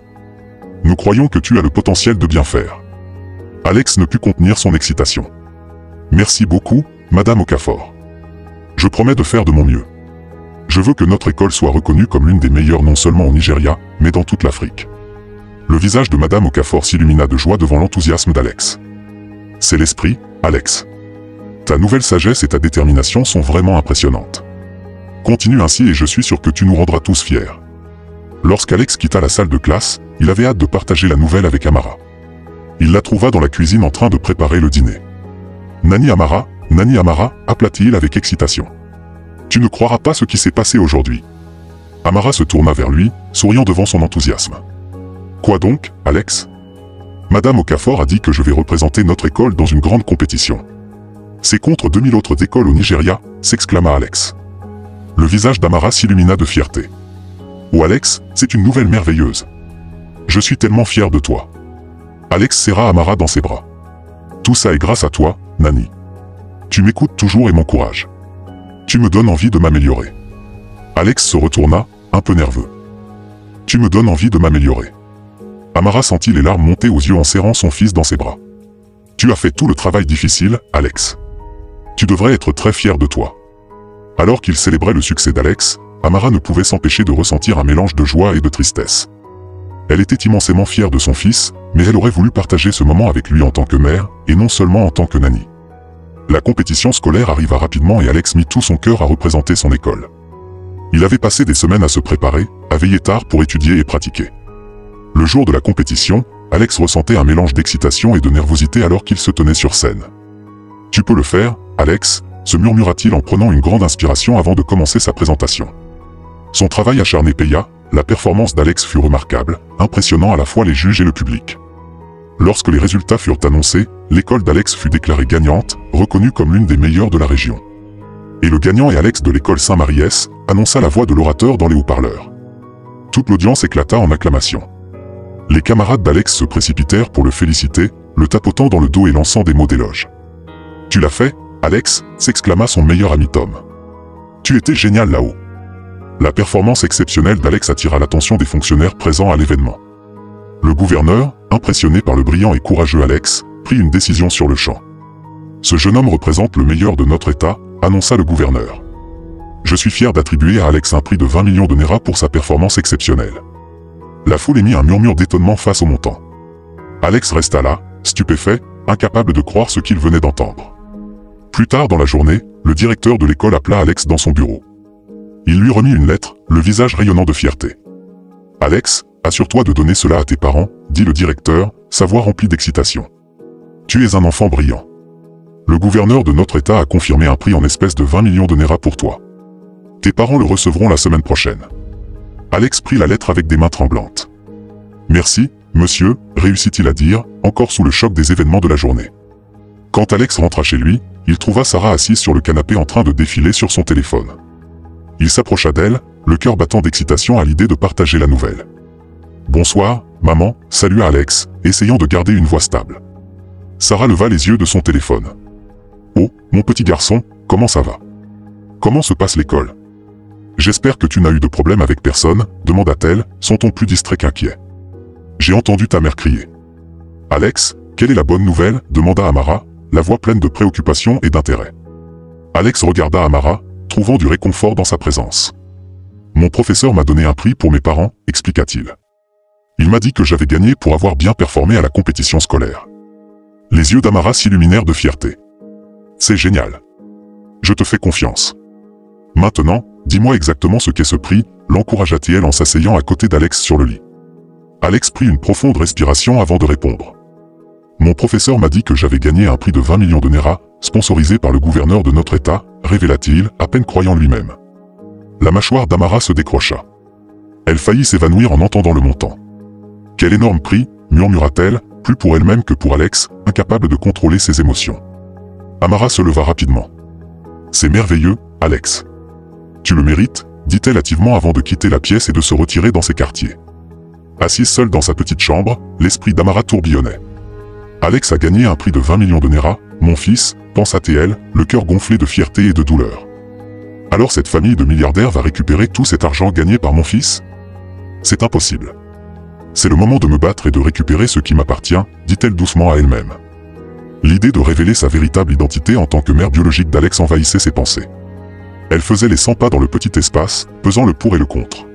Nous croyons que tu as le potentiel de bien faire. Alex ne put contenir son excitation. Merci beaucoup, Madame Okafor. Je promets de faire de mon mieux. Je veux que notre école soit reconnue comme l'une des meilleures non seulement au Nigeria, mais dans toute l'Afrique. Le visage de Madame Okafor s'illumina de joie devant l'enthousiasme d'Alex. C'est l'esprit, Alex. Ta nouvelle sagesse et ta détermination sont vraiment impressionnantes. Continue ainsi et je suis sûr que tu nous rendras tous fiers. Lorsqu'Alex quitta la salle de classe, il avait hâte de partager la nouvelle avec Amara. Il la trouva dans la cuisine en train de préparer le dîner. Nani Amara, aplatit-il avec excitation. Tu ne croiras pas ce qui s'est passé aujourd'hui. Amara se tourna vers lui, souriant devant son enthousiasme. Quoi donc, Alex? Madame Okafor a dit que je vais représenter notre école dans une grande compétition. C'est contre 2000 autres écoles au Nigeria, s'exclama Alex. Le visage d'Amara s'illumina de fierté. Oh Alex, c'est une nouvelle merveilleuse. Je suis tellement fier de toi. Alex serra Amara dans ses bras. Tout ça est grâce à toi, Nani. Tu m'écoutes toujours et m'encourages. Tu me donnes envie de m'améliorer. Alex se retourna, un peu nerveux. Tu me donnes envie de m'améliorer. Amara sentit les larmes monter aux yeux en serrant son fils dans ses bras. Tu as fait tout le travail difficile, Alex. Tu devrais être très fier de toi. Alors qu'il célébrait le succès d'Alex, Amara ne pouvait s'empêcher de ressentir un mélange de joie et de tristesse. Elle était immensément fière de son fils, mais elle aurait voulu partager ce moment avec lui en tant que mère, et non seulement en tant que Nani. La compétition scolaire arriva rapidement et Alex mit tout son cœur à représenter son école. Il avait passé des semaines à se préparer, à veiller tard pour étudier et pratiquer. Le jour de la compétition, Alex ressentait un mélange d'excitation et de nervosité alors qu'il se tenait sur scène. « Tu peux le faire, Alex », se murmura-t-il en prenant une grande inspiration avant de commencer sa présentation. Son travail acharné paya, la performance d'Alex fut remarquable, impressionnant à la fois les juges et le public. Lorsque les résultats furent annoncés, l'école d'Alex fut déclarée gagnante, reconnue comme l'une des meilleures de la région. Et le gagnant est Alex de l'école Saint-Maries, annonça la voix de l'orateur dans les haut-parleurs. Toute l'audience éclata en acclamations. Les camarades d'Alex se précipitèrent pour le féliciter, le tapotant dans le dos et lançant des mots d'éloge. « Tu l'as fait, Alex » s'exclama son meilleur ami Tom. « Tu étais génial là-haut. » La performance exceptionnelle d'Alex attira l'attention des fonctionnaires présents à l'événement. Le gouverneur, impressionné par le brillant et courageux Alex, prit une décision sur le champ. « Ce jeune homme représente le meilleur de notre État », annonça le gouverneur. « Je suis fier d'attribuer à Alex un prix de 20 millions de Naira pour sa performance exceptionnelle. » La foule émit un murmure d'étonnement face au montant. Alex resta là, stupéfait, incapable de croire ce qu'il venait d'entendre. Plus tard dans la journée, le directeur de l'école appela Alex dans son bureau. Il lui remit une lettre, le visage rayonnant de fierté. « Alex, assure-toi de donner cela à tes parents, » dit le directeur, sa voix remplie d'excitation. « Tu es un enfant brillant. Le gouverneur de notre État a confirmé un prix en espèces de 20 millions de Naira pour toi. Tes parents le recevront la semaine prochaine. » Alex prit la lettre avec des mains tremblantes. « Merci, monsieur », réussit-il à dire, encore sous le choc des événements de la journée. Quand Alex rentra chez lui, il trouva Sarah assise sur le canapé en train de défiler sur son téléphone. Il s'approcha d'elle, le cœur battant d'excitation à l'idée de partager la nouvelle. « Bonsoir, maman », salua Alex, essayant de garder une voix stable. Sarah leva les yeux de son téléphone. « Oh, mon petit garçon, comment ça va? Comment se passe l'école? J'espère que tu n'as eu de problème avec personne, demanda-t-elle, son ton plus distrait qu'inquiet. J'ai entendu ta mère crier. Alex, quelle est la bonne nouvelle? Demanda Amara, la voix pleine de préoccupation et d'intérêt. Alex regarda Amara, trouvant du réconfort dans sa présence. Mon professeur m'a donné un prix pour mes parents, expliqua-t-il. Il m'a dit que j'avais gagné pour avoir bien performé à la compétition scolaire. Les yeux d'Amara s'illuminèrent de fierté. C'est génial. Je te fais confiance. Maintenant, dis-moi exactement ce qu'est ce prix, l'encouragea-t-elle en s'asseyant à côté d'Alex sur le lit. Alex prit une profonde respiration avant de répondre. Mon professeur m'a dit que j'avais gagné un prix de 20 millions de Naira, sponsorisé par le gouverneur de notre État, révéla-t-il, à peine croyant lui-même. La mâchoire d'Amara se décrocha. Elle faillit s'évanouir en entendant le montant. Quel énorme prix, murmura-t-elle, plus pour elle-même que pour Alex, incapable de contrôler ses émotions. Amara se leva rapidement. C'est merveilleux, Alex. Tu le mérites, dit-elle hâtivement avant de quitter la pièce et de se retirer dans ses quartiers. Assise seule dans sa petite chambre, l'esprit d'Amara tourbillonnait. Alex a gagné un prix de 20 millions de Naira, mon fils, pensa-t-elle, le cœur gonflé de fierté et de douleur. Alors cette famille de milliardaires va récupérer tout cet argent gagné par mon fils? C'est impossible. C'est le moment de me battre et de récupérer ce qui m'appartient, dit-elle doucement à elle-même. L'idée de révéler sa véritable identité en tant que mère biologique d'Alex envahissait ses pensées. Elle faisait les 100 pas dans le petit espace, pesant le pour et le contre.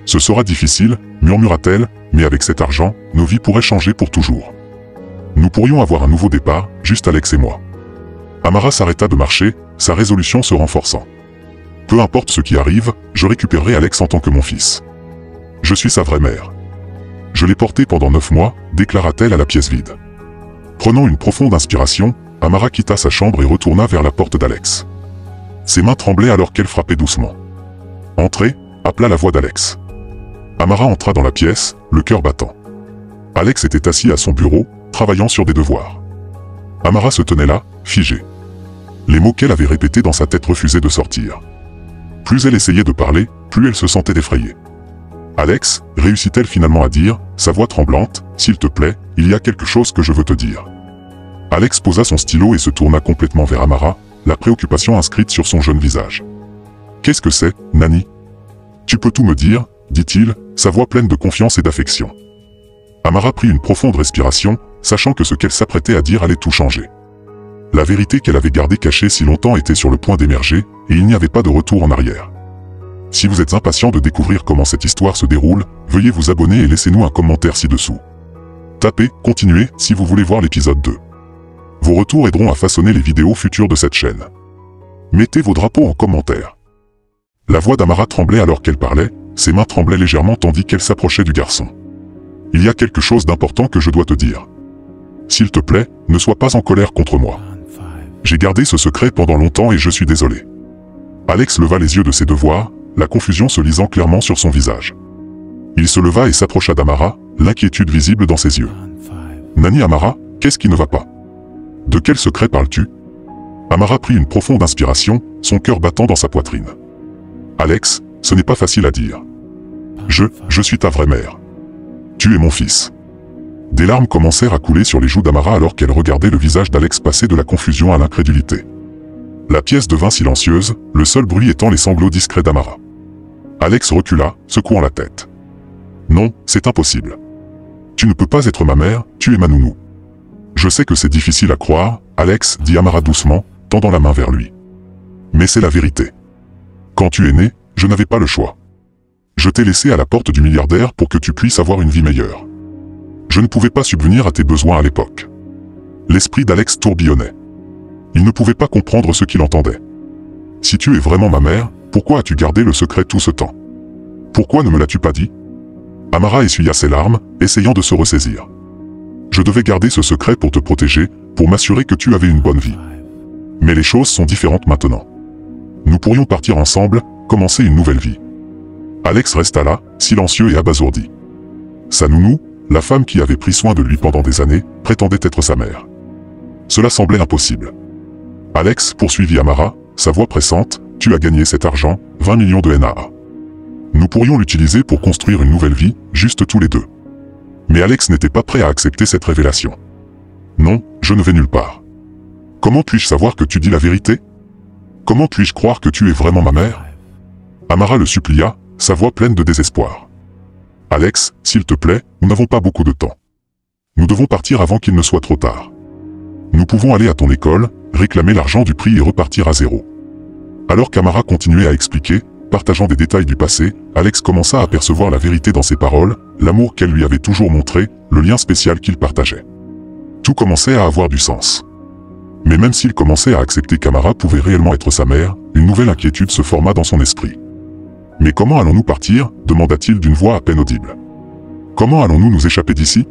Ce sera difficile, murmura-t-elle, mais avec cet argent, nos vies pourraient changer pour toujours. Nous pourrions avoir un nouveau départ, juste Alex et moi. Amara s'arrêta de marcher, sa résolution se renforçant. Peu importe ce qui arrive, je récupérerai Alex en tant que mon fils. Je suis sa vraie mère. Je l'ai porté pendant 9 mois, déclara-t-elle à la pièce vide. Prenant une profonde inspiration, Amara quitta sa chambre et retourna vers la porte d'Alex. Ses mains tremblaient alors qu'elle frappait doucement. « Entrez !» appela la voix d'Alex. Amara entra dans la pièce, le cœur battant. Alex était assis à son bureau, travaillant sur des devoirs. Amara se tenait là, figée. Les mots qu'elle avait répétés dans sa tête refusaient de sortir. Plus elle essayait de parler, plus elle se sentait effrayée. « Alex » réussit-elle finalement à dire, sa voix tremblante, « S'il te plaît, il y a quelque chose que je veux te dire. » Alex posa son stylo et se tourna complètement vers Amara, la préoccupation inscrite sur son jeune visage. « Qu'est-ce que c'est, Nani ? Tu peux tout me dire ?» dit-il, sa voix pleine de confiance et d'affection. Amara prit une profonde respiration, sachant que ce qu'elle s'apprêtait à dire allait tout changer. La vérité qu'elle avait gardée cachée si longtemps était sur le point d'émerger, et il n'y avait pas de retour en arrière. Si vous êtes impatient de découvrir comment cette histoire se déroule, veuillez vous abonner et laissez-nous un commentaire ci-dessous. Tapez « Continuez » si vous voulez voir l'épisode 2. Vos retours aideront à façonner les vidéos futures de cette chaîne. Mettez vos drapeaux en commentaire. La voix d'Amara tremblait alors qu'elle parlait, ses mains tremblaient légèrement tandis qu'elle s'approchait du garçon. « Il y a quelque chose d'important que je dois te dire. S'il te plaît, ne sois pas en colère contre moi. J'ai gardé ce secret pendant longtemps et je suis désolé. » Alex leva les yeux de ses devoirs, la confusion se lisant clairement sur son visage. Il se leva et s'approcha d'Amara, l'inquiétude visible dans ses yeux. « Nani Amara, qu'est-ce qui ne va pas? De quel secret parles-tu » Amara prit une profonde inspiration, son cœur battant dans sa poitrine. « Alex, ce n'est pas facile à dire. Je suis ta vraie mère. Tu es mon fils. » Des larmes commencèrent à couler sur les joues d'Amara alors qu'elle regardait le visage d'Alex passer de la confusion à l'incrédulité. La pièce devint silencieuse, le seul bruit étant les sanglots discrets d'Amara. Alex recula, secouant la tête. « Non, c'est impossible. Tu ne peux pas être ma mère, tu es ma nounou. » « Je sais que c'est difficile à croire, Alex, dit Amara doucement, tendant la main vers lui. Mais c'est la vérité. Quand tu es né, je n'avais pas le choix. Je t'ai laissé à la porte du milliardaire pour que tu puisses avoir une vie meilleure. Je ne pouvais pas subvenir à tes besoins à l'époque. » L'esprit d'Alex tourbillonnait. Il ne pouvait pas comprendre ce qu'il entendait. « Si tu es vraiment ma mère, pourquoi as-tu gardé le secret tout ce temps? Pourquoi ne me l'as-tu pas dit ?» Amara essuya ses larmes, essayant de se ressaisir. « Je devais garder ce secret pour te protéger, pour m'assurer que tu avais une bonne vie. Mais les choses sont différentes maintenant. Nous pourrions partir ensemble, commencer une nouvelle vie. » Alex resta là, silencieux et abasourdi. Sa nounou, la femme qui avait pris soin de lui pendant des années, prétendait être sa mère. Cela semblait impossible. « Alex, poursuivit Amara, sa voix pressante, tu as gagné cet argent, 20 millions de NAA. Nous pourrions l'utiliser pour construire une nouvelle vie, juste tous les deux. » Mais Alex n'était pas prêt à accepter cette révélation. « Non, je ne vais nulle part. Comment puis-je savoir que tu dis la vérité? Comment puis-je croire que tu es vraiment ma mère ?» Amara le supplia, sa voix pleine de désespoir. « Alex, s'il te plaît, nous n'avons pas beaucoup de temps. Nous devons partir avant qu'il ne soit trop tard. Nous pouvons aller à ton école, réclamer l'argent du prix et repartir à zéro. » Alors qu'Amara continuait à expliquer, partageant des détails du passé, Alex commença à apercevoir la vérité dans ses paroles, l'amour qu'elle lui avait toujours montré, le lien spécial qu'ils partageaient. Tout commençait à avoir du sens. Mais même s'il commençait à accepter qu'Amara pouvait réellement être sa mère, une nouvelle inquiétude se forma dans son esprit. « Mais comment allons-nous partir ?» demanda-t-il d'une voix à peine audible. « Comment allons-nous nous échapper d'ici ?»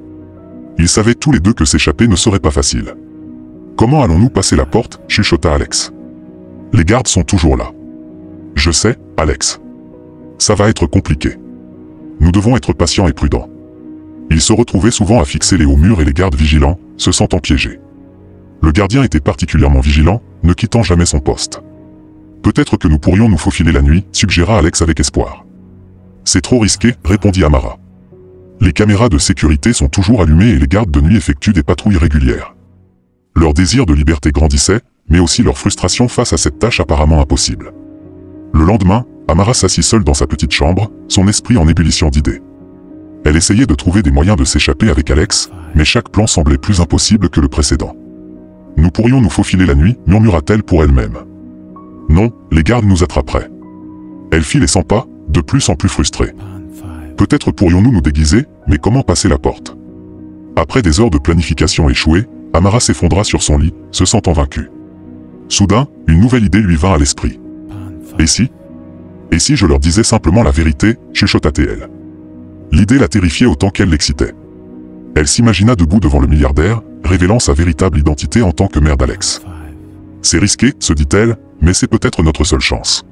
Ils savaient tous les deux que s'échapper ne serait pas facile. « Comment allons-nous passer la porte ?» chuchota Alex. « Les gardes sont toujours là. »« Je sais, Alex. Ça va être compliqué. Nous devons être patients et prudents. » Il se retrouvait souvent à fixer les hauts murs et les gardes vigilants, se sentant piégés. Le gardien était particulièrement vigilant, ne quittant jamais son poste. Peut-être que nous pourrions nous faufiler la nuit, suggéra Alex avec espoir. C'est trop risqué, répondit Amara. Les caméras de sécurité sont toujours allumées et les gardes de nuit effectuent des patrouilles régulières. Leur désir de liberté grandissait, mais aussi leur frustration face à cette tâche apparemment impossible. Le lendemain, Amara s'assit seule dans sa petite chambre, son esprit en ébullition d'idées. Elle essayait de trouver des moyens de s'échapper avec Alex, mais chaque plan semblait plus impossible que le précédent. Nous pourrions nous faufiler la nuit, murmura-t-elle pour elle-même. Non, les gardes nous attraperaient. Elle fit les 100 pas, de plus en plus frustrée. Peut-être pourrions-nous nous déguiser, mais comment passer la porte? Après des heures de planification échouées, Amara s'effondra sur son lit, se sentant vaincue. Soudain, une nouvelle idée lui vint à l'esprit. Et si je leur disais simplement la vérité, chuchota-t-elle. L'idée la terrifiait autant qu'elle l'excitait. Elle s'imagina debout devant le milliardaire, révélant sa véritable identité en tant que mère d'Alex. C'est risqué, se dit-elle, mais c'est peut-être notre seule chance.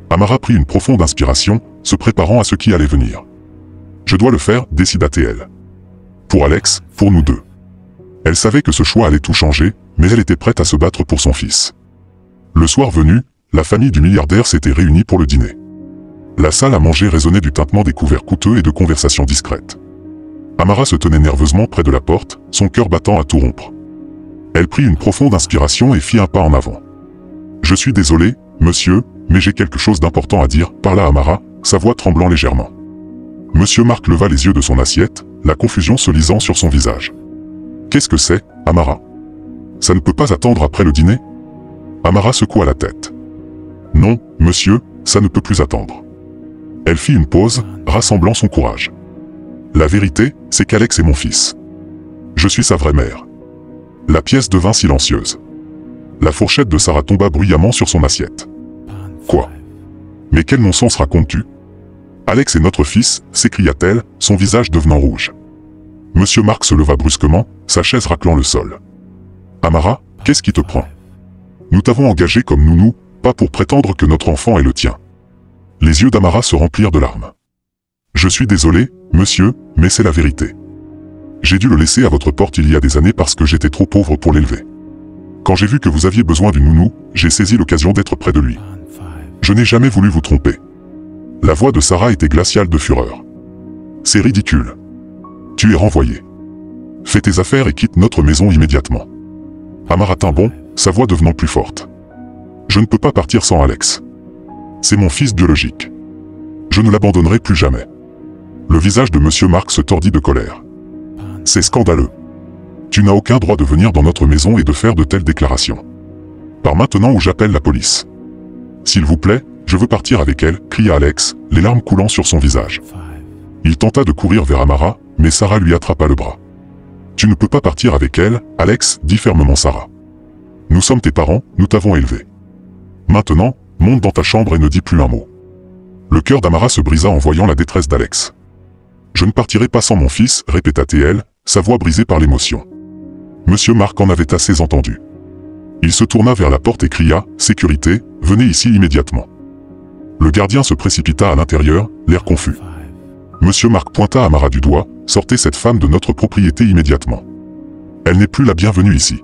Amara prit une profonde inspiration, se préparant à ce qui allait venir. Je dois le faire, décida-t-elle. Pour Alex, pour nous deux. Elle savait que ce choix allait tout changer, mais elle était prête à se battre pour son fils. Le soir venu, la famille du milliardaire s'était réunie pour le dîner. La salle à manger résonnait du tintement des couverts coûteux et de conversations discrètes. Amara se tenait nerveusement près de la porte, son cœur battant à tout rompre. Elle prit une profonde inspiration et fit un pas en avant. « Je suis désolé, monsieur, mais j'ai quelque chose d'important à dire, parla Amara, sa voix tremblant légèrement. Monsieur Marc leva les yeux de son assiette, la confusion se lisant sur son visage. « Qu'est-ce que c'est, Amara? Ça ne peut pas attendre après le dîner ?» Amara secoua la tête. « Non, monsieur, ça ne peut plus attendre. » Elle fit une pause, rassemblant son courage. « La vérité, c'est qu'Alex est mon fils. Je suis sa vraie mère. » La pièce devint silencieuse. La fourchette de Sarah tomba bruyamment sur son assiette. « Quoi? Mais quel non-sens racontes-tu? Alex est notre fils, s'écria-t-elle, son visage devenant rouge. Monsieur Marc se leva brusquement, sa chaise raclant le sol. « Amara, qu'est-ce qui te prend? Nous t'avons engagé comme nounou, pas pour prétendre que notre enfant est le tien. » Les yeux d'Amara se remplirent de larmes. « Je suis désolé, monsieur, mais c'est la vérité. J'ai dû le laisser à votre porte il y a des années parce que j'étais trop pauvre pour l'élever. Quand j'ai vu que vous aviez besoin d'une nounou, j'ai saisi l'occasion d'être près de lui. Je n'ai jamais voulu vous tromper. » La voix de Sarah était glaciale de fureur. « C'est ridicule. Tu es renvoyé. Fais tes affaires et quitte notre maison immédiatement. » Amara tint bon, sa voix devenant plus forte. « Je ne peux pas partir sans Alex. C'est mon fils biologique. Je ne l'abandonnerai plus jamais. » Le visage de Monsieur Marc se tordit de colère. « C'est scandaleux. Tu n'as aucun droit de venir dans notre maison et de faire de telles déclarations. Pars maintenant ou j'appelle la police. S'il vous plaît, je veux partir avec elle, cria Alex, les larmes coulant sur son visage. Il tenta de courir vers Amara, mais Sarah lui attrapa le bras. Tu ne peux pas partir avec elle, Alex, dit fermement Sarah. Nous sommes tes parents, nous t'avons élevé. Maintenant, monte dans ta chambre et ne dis plus un mot. Le cœur d'Amara se brisa en voyant la détresse d'Alex. Je ne partirai pas sans mon fils, répéta-t-elle, sa voix brisée par l'émotion. Monsieur Marc en avait assez entendu. Il se tourna vers la porte et cria « Sécurité, venez ici immédiatement ». Le gardien se précipita à l'intérieur, l'air confus. Monsieur Marc pointa Amara du doigt, « Sortez cette femme de notre propriété immédiatement. Elle n'est plus la bienvenue ici. »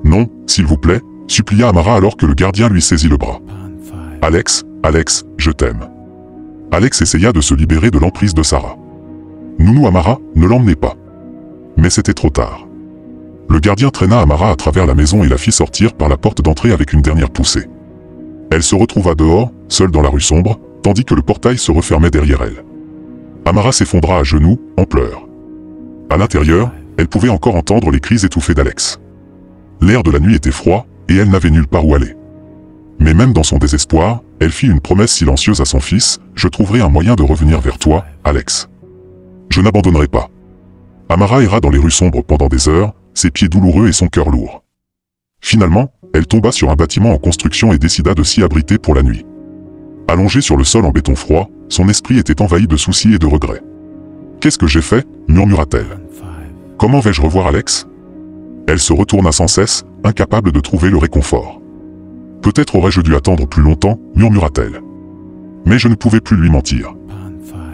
Non, s'il vous plaît, supplia Amara alors que le gardien lui saisit le bras. « Alex, Alex, je t'aime. » Alex essaya de se libérer de l'emprise de Sarah. « Nounou Amara, ne l'emmenez pas. » Mais c'était trop tard. Le gardien traîna Amara à travers la maison et la fit sortir par la porte d'entrée avec une dernière poussée. Elle se retrouva dehors, seule dans la rue sombre, tandis que le portail se refermait derrière elle. Amara s'effondra à genoux, en pleurs. À l'intérieur, elle pouvait encore entendre les cris étouffés d'Alex. L'air de la nuit était froid, et elle n'avait nulle part où aller. Mais même dans son désespoir, elle fit une promesse silencieuse à son fils, « Je trouverai un moyen de revenir vers toi, Alex. Je n'abandonnerai pas. » Amara erra dans les rues sombres pendant des heures, ses pieds douloureux et son cœur lourd. Finalement, elle tomba sur un bâtiment en construction et décida de s'y abriter pour la nuit. Allongée sur le sol en béton froid, son esprit était envahi de soucis et de regrets. « Qu'est-ce que j'ai fait ?» murmura-t-elle. « Comment vais-je revoir Alex ?» Elle se retourna sans cesse, incapable de trouver le réconfort. « Peut-être aurais-je dû attendre plus longtemps, murmura-t-elle. Mais je ne pouvais plus lui mentir. »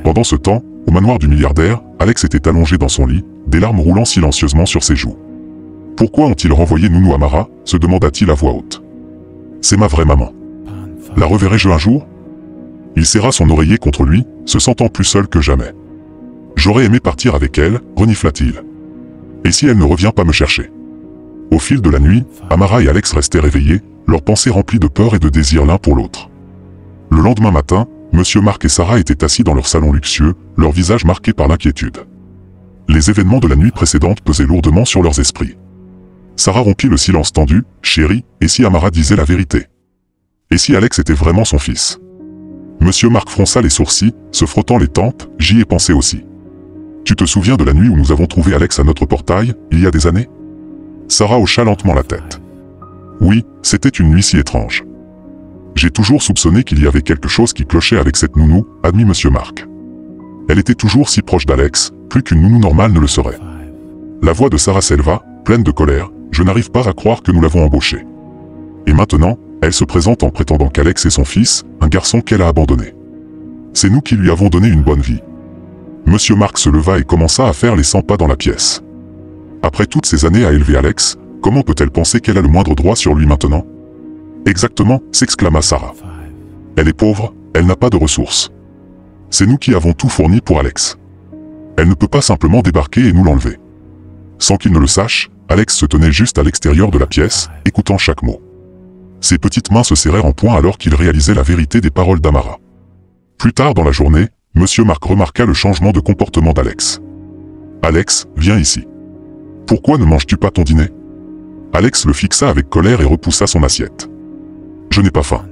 Pendant ce temps, au manoir du milliardaire, Alex était allongé dans son lit, des larmes roulant silencieusement sur ses joues. « Pourquoi ont-ils renvoyé Nounou Amara ?» se demanda-t-il à voix haute. « C'est ma vraie maman. La reverrai-je un jour? Il serra son oreiller contre lui, se sentant plus seul que jamais. J'aurais aimé partir avec elle, renifla-t-il. Et si elle ne revient pas me chercher? Au fil de la nuit, Amara et Alex restaient réveillés, leurs pensées remplies de peur et de désir l'un pour l'autre. Le lendemain matin, Monsieur Mark et Sarah étaient assis dans leur salon luxueux, leurs visages marqués par l'inquiétude. Les événements de la nuit précédente pesaient lourdement sur leurs esprits. Sarah rompit le silence tendu. « Chérie, et si Amara disait la vérité? Et si Alex était vraiment son fils ?» Monsieur Mark fronça les sourcils, se frottant les tempes. « J'y ai pensé aussi. Tu te souviens de la nuit où nous avons trouvé Alex à notre portail, il y a des années ?» Sarah hocha lentement la tête. « Oui, c'était une nuit si étrange. J'ai toujours soupçonné qu'il y avait quelque chose qui clochait avec cette nounou, admit Monsieur Mark. Elle était toujours si proche d'Alex, plus qu'une nounou normale ne le serait. » La voix de Sarah s'éleva, pleine de colère. « Je n'arrive pas à croire que nous l'avons embauchée. Et maintenant, elle se présente en prétendant qu'Alex est son fils, un garçon qu'elle a abandonné. C'est nous qui lui avons donné une bonne vie. » Monsieur Mark se leva et commença à faire les 100 pas dans la pièce. Après toutes ces années à élever Alex, comment peut-elle penser qu'elle a le moindre droit sur lui maintenant? Exactement, s'exclama Sarah. Elle est pauvre, elle n'a pas de ressources. C'est nous qui avons tout fourni pour Alex. Elle ne peut pas simplement débarquer et nous l'enlever. Sans qu'il ne le sache, Alex se tenait juste à l'extérieur de la pièce, écoutant chaque mot. Ses petites mains se serrèrent en poing alors qu'il réalisait la vérité des paroles d'Amara. Plus tard dans la journée, Monsieur Mark remarqua le changement de comportement d'Alex. « Alex, viens ici. Pourquoi ne manges-tu pas ton dîner ?» Alex le fixa avec colère et repoussa son assiette. « Je n'ai pas faim. »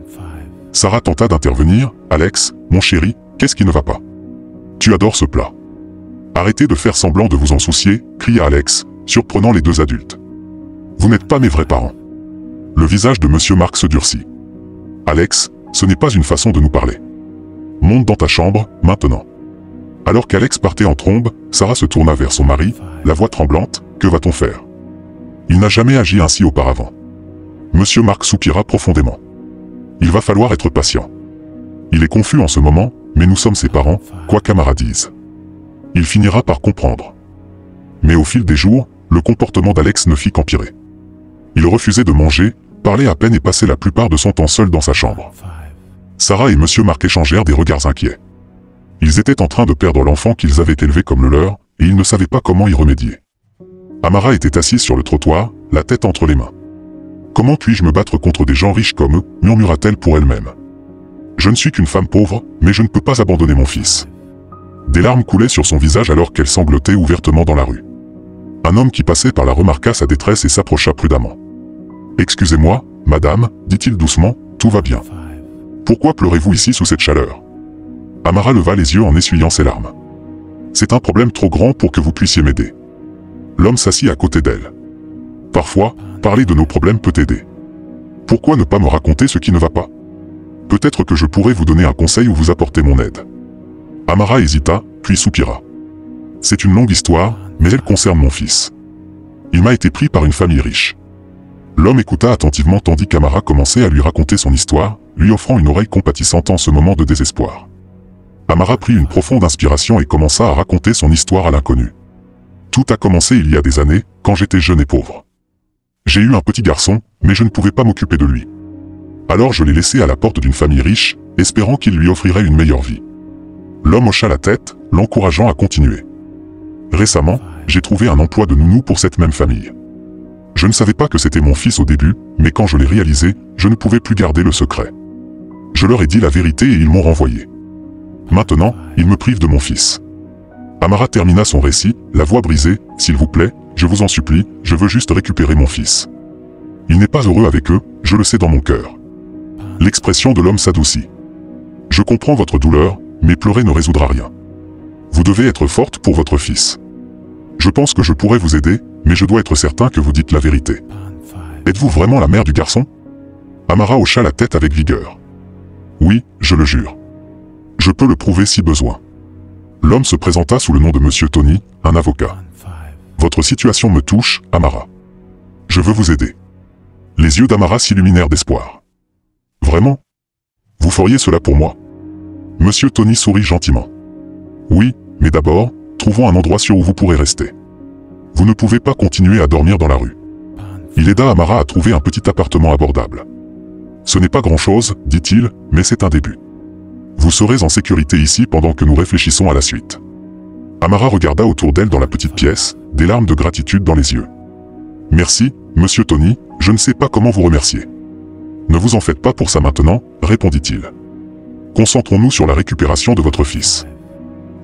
Sarah tenta d'intervenir. « Alex, mon chéri, qu'est-ce qui ne va pas? Tu adores ce plat. Arrêtez de faire semblant de vous en soucier, cria Alex, surprenant les deux adultes. Vous n'êtes pas mes vrais parents. Le visage de Monsieur Mark se durcit. Alex, ce n'est pas une façon de nous parler. Monte dans ta chambre, maintenant. Alors qu'Alex partait en trombe, Sarah se tourna vers son mari, la voix tremblante. Que va-t-on faire? Il n'a jamais agi ainsi auparavant. Monsieur Mark soupira profondément. Il va falloir être patient. Il est confus en ce moment, mais nous sommes ses parents, quoi qu'Amara dise. Il finira par comprendre. Mais au fil des jours, le comportement d'Alex ne fit qu'empirer. Il refusait de manger, parlait à peine et passait la plupart de son temps seul dans sa chambre. Sarah et Monsieur Mark échangèrent des regards inquiets. Ils étaient en train de perdre l'enfant qu'ils avaient élevé comme le leur, et ils ne savaient pas comment y remédier. Amara était assise sur le trottoir, la tête entre les mains. « Comment puis-je me battre contre des gens riches comme eux ?» murmura-t-elle pour elle-même. « Je ne suis qu'une femme pauvre, mais je ne peux pas abandonner mon fils. » Des larmes coulaient sur son visage alors qu'elle sanglotait ouvertement dans la rue. Un homme qui passait par là remarqua sa détresse et s'approcha prudemment. « Excusez-moi, madame, dit-il doucement, tout va bien. Pourquoi pleurez-vous ici sous cette chaleur ?» Amara leva les yeux en essuyant ses larmes. « C'est un problème trop grand pour que vous puissiez m'aider. » L'homme s'assit à côté d'elle. « Parfois, parler de nos problèmes peut aider. Pourquoi ne pas me raconter ce qui ne va pas? Peut-être que je pourrais vous donner un conseil ou vous apporter mon aide. » Amara hésita, puis soupira. « C'est une longue histoire, mais elle concerne mon fils. Il m'a été pris par une famille riche. » L'homme écouta attentivement tandis qu'Amara commençait à lui raconter son histoire, lui offrant une oreille compatissante en ce moment de désespoir. Amara prit une profonde inspiration et commença à raconter son histoire à l'inconnu. « Tout a commencé il y a des années, quand j'étais jeune et pauvre. J'ai eu un petit garçon, mais je ne pouvais pas m'occuper de lui. Alors je l'ai laissé à la porte d'une famille riche, espérant qu'il lui offrirait une meilleure vie. » L'homme hocha la tête, l'encourageant à continuer. « Récemment, j'ai trouvé un emploi de nounou pour cette même famille. Je ne savais pas que c'était mon fils au début, mais quand je l'ai réalisé, je ne pouvais plus garder le secret. Je leur ai dit la vérité et ils m'ont renvoyé. Maintenant, ils me privent de mon fils. » Amara termina son récit, la voix brisée. « S'il vous plaît, je vous en supplie, je veux juste récupérer mon fils. Il n'est pas heureux avec eux, je le sais dans mon cœur. » L'expression de l'homme s'adoucit. « Je comprends votre douleur, mais pleurer ne résoudra rien. Vous devez être forte pour votre fils. Je pense que je pourrais vous aider, mais je dois être certain que vous dites la vérité. Êtes-vous vraiment la mère du garçon ?» Amara hocha la tête avec vigueur. « Oui, je le jure. Je peux le prouver si besoin. » L'homme se présenta sous le nom de Monsieur Tony, un avocat. « Votre situation me touche, Amara. Je veux vous aider. » Les yeux d'Amara s'illuminèrent d'espoir. « Vraiment? Vous feriez cela pour moi ?» Monsieur Tony sourit gentiment. « Oui, mais d'abord, trouvons un endroit sûr où vous pourrez rester. Vous ne pouvez pas continuer à dormir dans la rue. » Il aida Amara à trouver un petit appartement abordable. Ce n'est pas grand-chose, dit-il, mais c'est un début. Vous serez en sécurité ici pendant que nous réfléchissons à la suite. Amara regarda autour d'elle dans la petite pièce, des larmes de gratitude dans les yeux. Merci, monsieur Tony, je ne sais pas comment vous remercier. Ne vous en faites pas pour ça maintenant, répondit-il. Concentrons-nous sur la récupération de votre fils.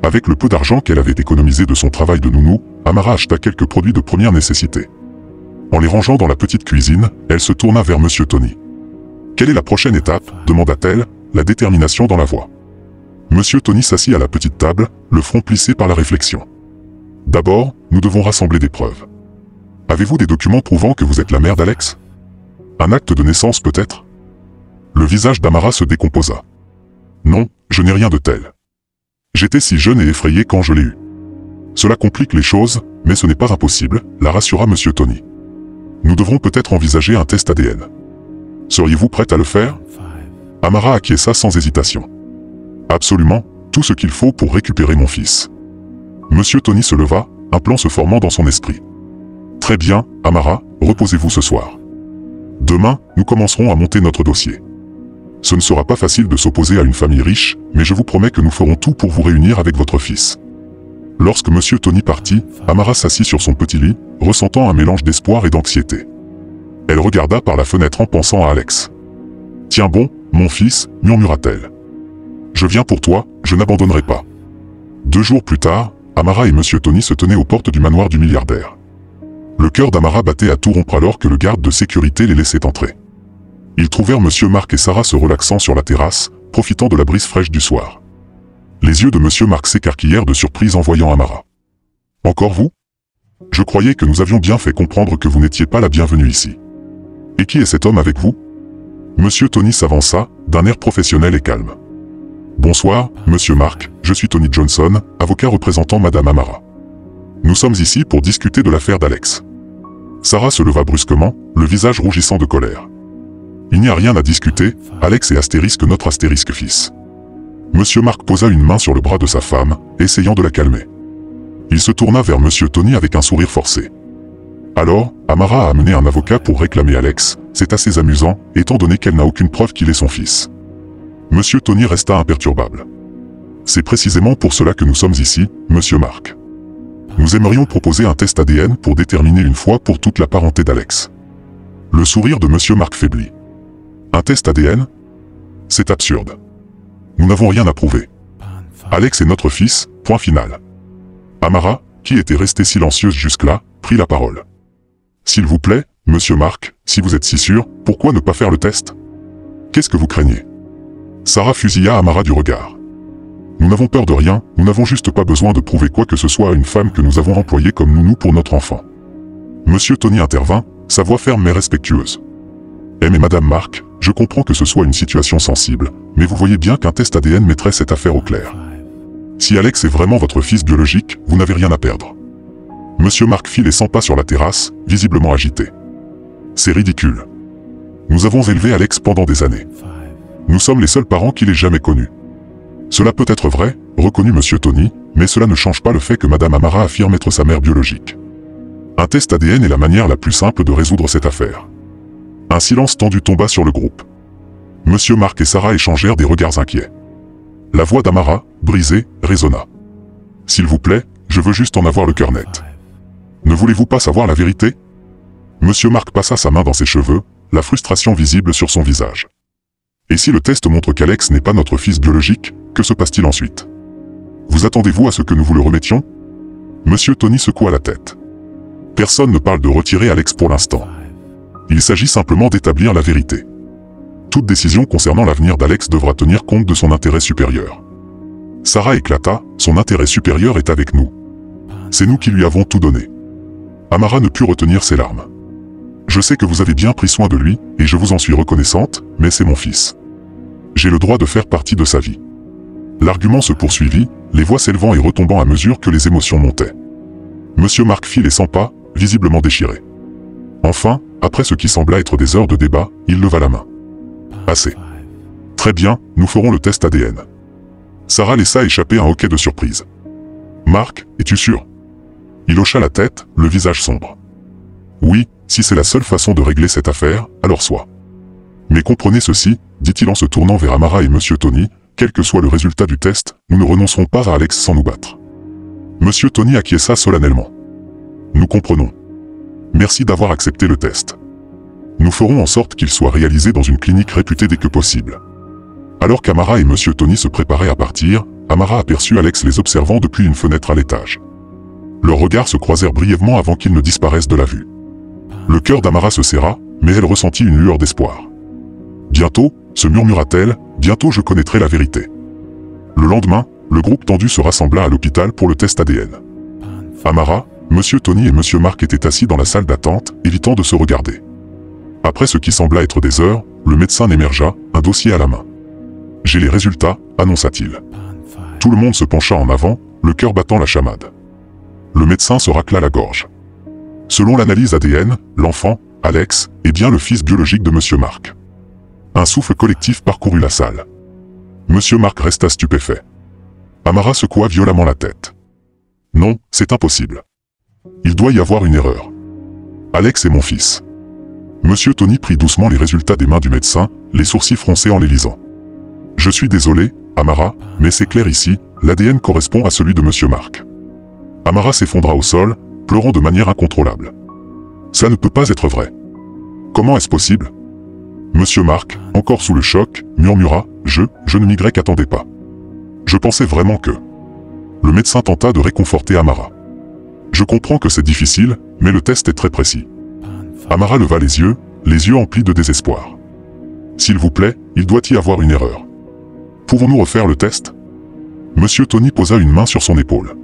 Avec le peu d'argent qu'elle avait économisé de son travail de nounou, Amara acheta quelques produits de première nécessité. En les rangeant dans la petite cuisine, elle se tourna vers monsieur Tony. Quelle est la prochaine étape, demanda-t-elle, la détermination dans la voix. Monsieur Tony s'assit à la petite table, le front plissé par la réflexion. D'abord, nous devons rassembler des preuves. Avez-vous des documents prouvant que vous êtes la mère d'Alex? Un acte de naissance peut-être? Le visage d'Amara se décomposa. Non, je n'ai rien de tel. J'étais si jeune et effrayé quand je l'ai eu. Cela complique les choses, mais ce n'est pas impossible, la rassura monsieur Tony. Nous devrons peut-être envisager un test ADN. Seriez-vous prête à le faire? Amara acquiesça sans hésitation. Absolument, tout ce qu'il faut pour récupérer mon fils. Monsieur Tony se leva, un plan se formant dans son esprit. Très bien, Amara, reposez-vous ce soir. Demain, nous commencerons à monter notre dossier. Ce ne sera pas facile de s'opposer à une famille riche, mais je vous promets que nous ferons tout pour vous réunir avec votre fils. Lorsque monsieur Tony partit, Amara s'assit sur son petit lit, ressentant un mélange d'espoir et d'anxiété. Elle regarda par la fenêtre en pensant à Alex. « Tiens bon, mon fils, murmura-t-elle. Je viens pour toi, je n'abandonnerai pas. » 2 jours plus tard, Amara et monsieur Tony se tenaient aux portes du manoir du milliardaire. Le cœur d'Amara battait à tout rompre alors que le garde de sécurité les laissait entrer. Ils trouvèrent monsieur Mark et Sarah se relaxant sur la terrasse, profitant de la brise fraîche du soir. Les yeux de monsieur Mark s'écarquillèrent de surprise en voyant Amara. « Encore vous? Je croyais que nous avions bien fait comprendre que vous n'étiez pas la bienvenue ici. Et qui est cet homme avec vous ?» Monsieur Tony s'avança, d'un air professionnel et calme. « Bonsoir, monsieur Mark, je suis Tony Johnson, avocat représentant madame Amara. Nous sommes ici pour discuter de l'affaire d'Alex. » Sarah se leva brusquement, le visage rougissant de colère. « Il n'y a rien à discuter, Alex est astérisque notre astérisque fils. » Monsieur Mark posa une main sur le bras de sa femme, essayant de la calmer. Il se tourna vers monsieur Tony avec un sourire forcé. « Alors, Amara a amené un avocat pour réclamer Alex, c'est assez amusant, étant donné qu'elle n'a aucune preuve qu'il est son fils. » Monsieur Tony resta imperturbable. « C'est précisément pour cela que nous sommes ici, monsieur Mark. Nous aimerions proposer un test ADN pour déterminer une fois pour toute la parenté d'Alex. » Le sourire de monsieur Mark faiblit. « Un test ADN? C'est absurde. Nous n'avons rien à prouver. Alex est notre fils, point final. » Amara, qui était restée silencieuse jusque-là, prit la parole. « S'il vous plaît, monsieur Mark, si vous êtes si sûr, pourquoi ne pas faire le test? Qu'est-ce que vous craignez? » Sarah fusilla Amara du regard. « Nous n'avons peur de rien, nous n'avons juste pas besoin de prouver quoi que ce soit à une femme que nous avons employée comme nounou pour notre enfant. » Monsieur Tony intervint, sa voix ferme mais respectueuse. « Mais madame Mark, je comprends que ce soit une situation sensible, mais vous voyez bien qu'un test ADN mettrait cette affaire au clair. Si Alex est vraiment votre fils biologique, vous n'avez rien à perdre. » Monsieur Mark fit les 100 pas sur la terrasse, visiblement agité. « C'est ridicule. Nous avons élevé Alex pendant des années. Nous sommes les seuls parents qu'il ait jamais connus. Cela peut être vrai, reconnut monsieur Tony, mais cela ne change pas le fait que madame Amara affirme être sa mère biologique. Un test ADN est la manière la plus simple de résoudre cette affaire. » Un silence tendu tomba sur le groupe. Monsieur Mark et Sarah échangèrent des regards inquiets. La voix d'Amara, brisée, résonna. « S'il vous plaît, je veux juste en avoir le cœur net. Ne voulez-vous pas savoir la vérité ?» Monsieur Mark passa sa main dans ses cheveux, la frustration visible sur son visage. « Et si le test montre qu'Alex n'est pas notre fils biologique, que se passe-t-il ensuite? Vous attendez-vous à ce que nous vous le remettions ?» Monsieur Tony secoua la tête. « Personne ne parle de retirer Alex pour l'instant. Il s'agit simplement d'établir la vérité. Toute décision concernant l'avenir d'Alex devra tenir compte de son intérêt supérieur. » Sarah éclata, son intérêt supérieur est avec nous. C'est nous qui lui avons tout donné. Amara ne put retenir ses larmes. Je sais que vous avez bien pris soin de lui, et je vous en suis reconnaissante, mais c'est mon fils. J'ai le droit de faire partie de sa vie. L'argument se poursuivit, les voix s'élevant et retombant à mesure que les émotions montaient. Monsieur Mark fit les 100 pas, visiblement déchiré. Enfin, après ce qui sembla être des heures de débat, il leva la main. Assez. Très bien, nous ferons le test ADN. Sarah laissa échapper un hoquet de surprise. Mark, es-tu sûr? Il hocha la tête, le visage sombre. Oui, si c'est la seule façon de régler cette affaire, alors soit. Mais comprenez ceci, dit-il en se tournant vers Amara et Monsieur Tony, quel que soit le résultat du test, nous ne renoncerons pas à Alex sans nous battre. Monsieur Tony acquiesça solennellement. Nous comprenons. Merci d'avoir accepté le test. Nous ferons en sorte qu'il soit réalisé dans une clinique réputée dès que possible. Alors qu'Amara et Monsieur Tony se préparaient à partir, Amara aperçut Alex les observant depuis une fenêtre à l'étage. Leurs regards se croisèrent brièvement avant qu'ils ne disparaissent de la vue. Le cœur d'Amara se serra, mais elle ressentit une lueur d'espoir. Bientôt, se murmura-t-elle, bientôt je connaîtrai la vérité. Le lendemain, le groupe tendu se rassembla à l'hôpital pour le test ADN. Amara, Monsieur Tony et Monsieur Mark étaient assis dans la salle d'attente, évitant de se regarder. Après ce qui sembla être des heures, le médecin émergea, un dossier à la main. « J'ai les résultats », annonça-t-il. Tout le monde se pencha en avant, le cœur battant la chamade. Le médecin se racla la gorge. Selon l'analyse ADN, l'enfant, Alex, est bien le fils biologique de Monsieur Mark. Un souffle collectif parcourut la salle. Monsieur Mark resta stupéfait. Amara secoua violemment la tête. Non, c'est impossible. Il doit y avoir une erreur. Alex est mon fils. Monsieur Tony prit doucement les résultats des mains du médecin, les sourcils froncés en les lisant. Je suis désolé, Amara, mais c'est clair ici, l'ADN correspond à celui de Monsieur Mark. Amara s'effondra au sol, pleurant de manière incontrôlable. Ça ne peut pas être vrai. Comment est-ce possible? Monsieur Mark, encore sous le choc, murmura, je ne m'y attendais pas. Je pensais vraiment que... Le médecin tenta de réconforter Amara. Je comprends que c'est difficile, mais le test est très précis. Amara leva les yeux emplis de désespoir. S'il vous plaît, il doit y avoir une erreur. Pouvons-nous refaire le test? Monsieur Tony posa une main sur son épaule.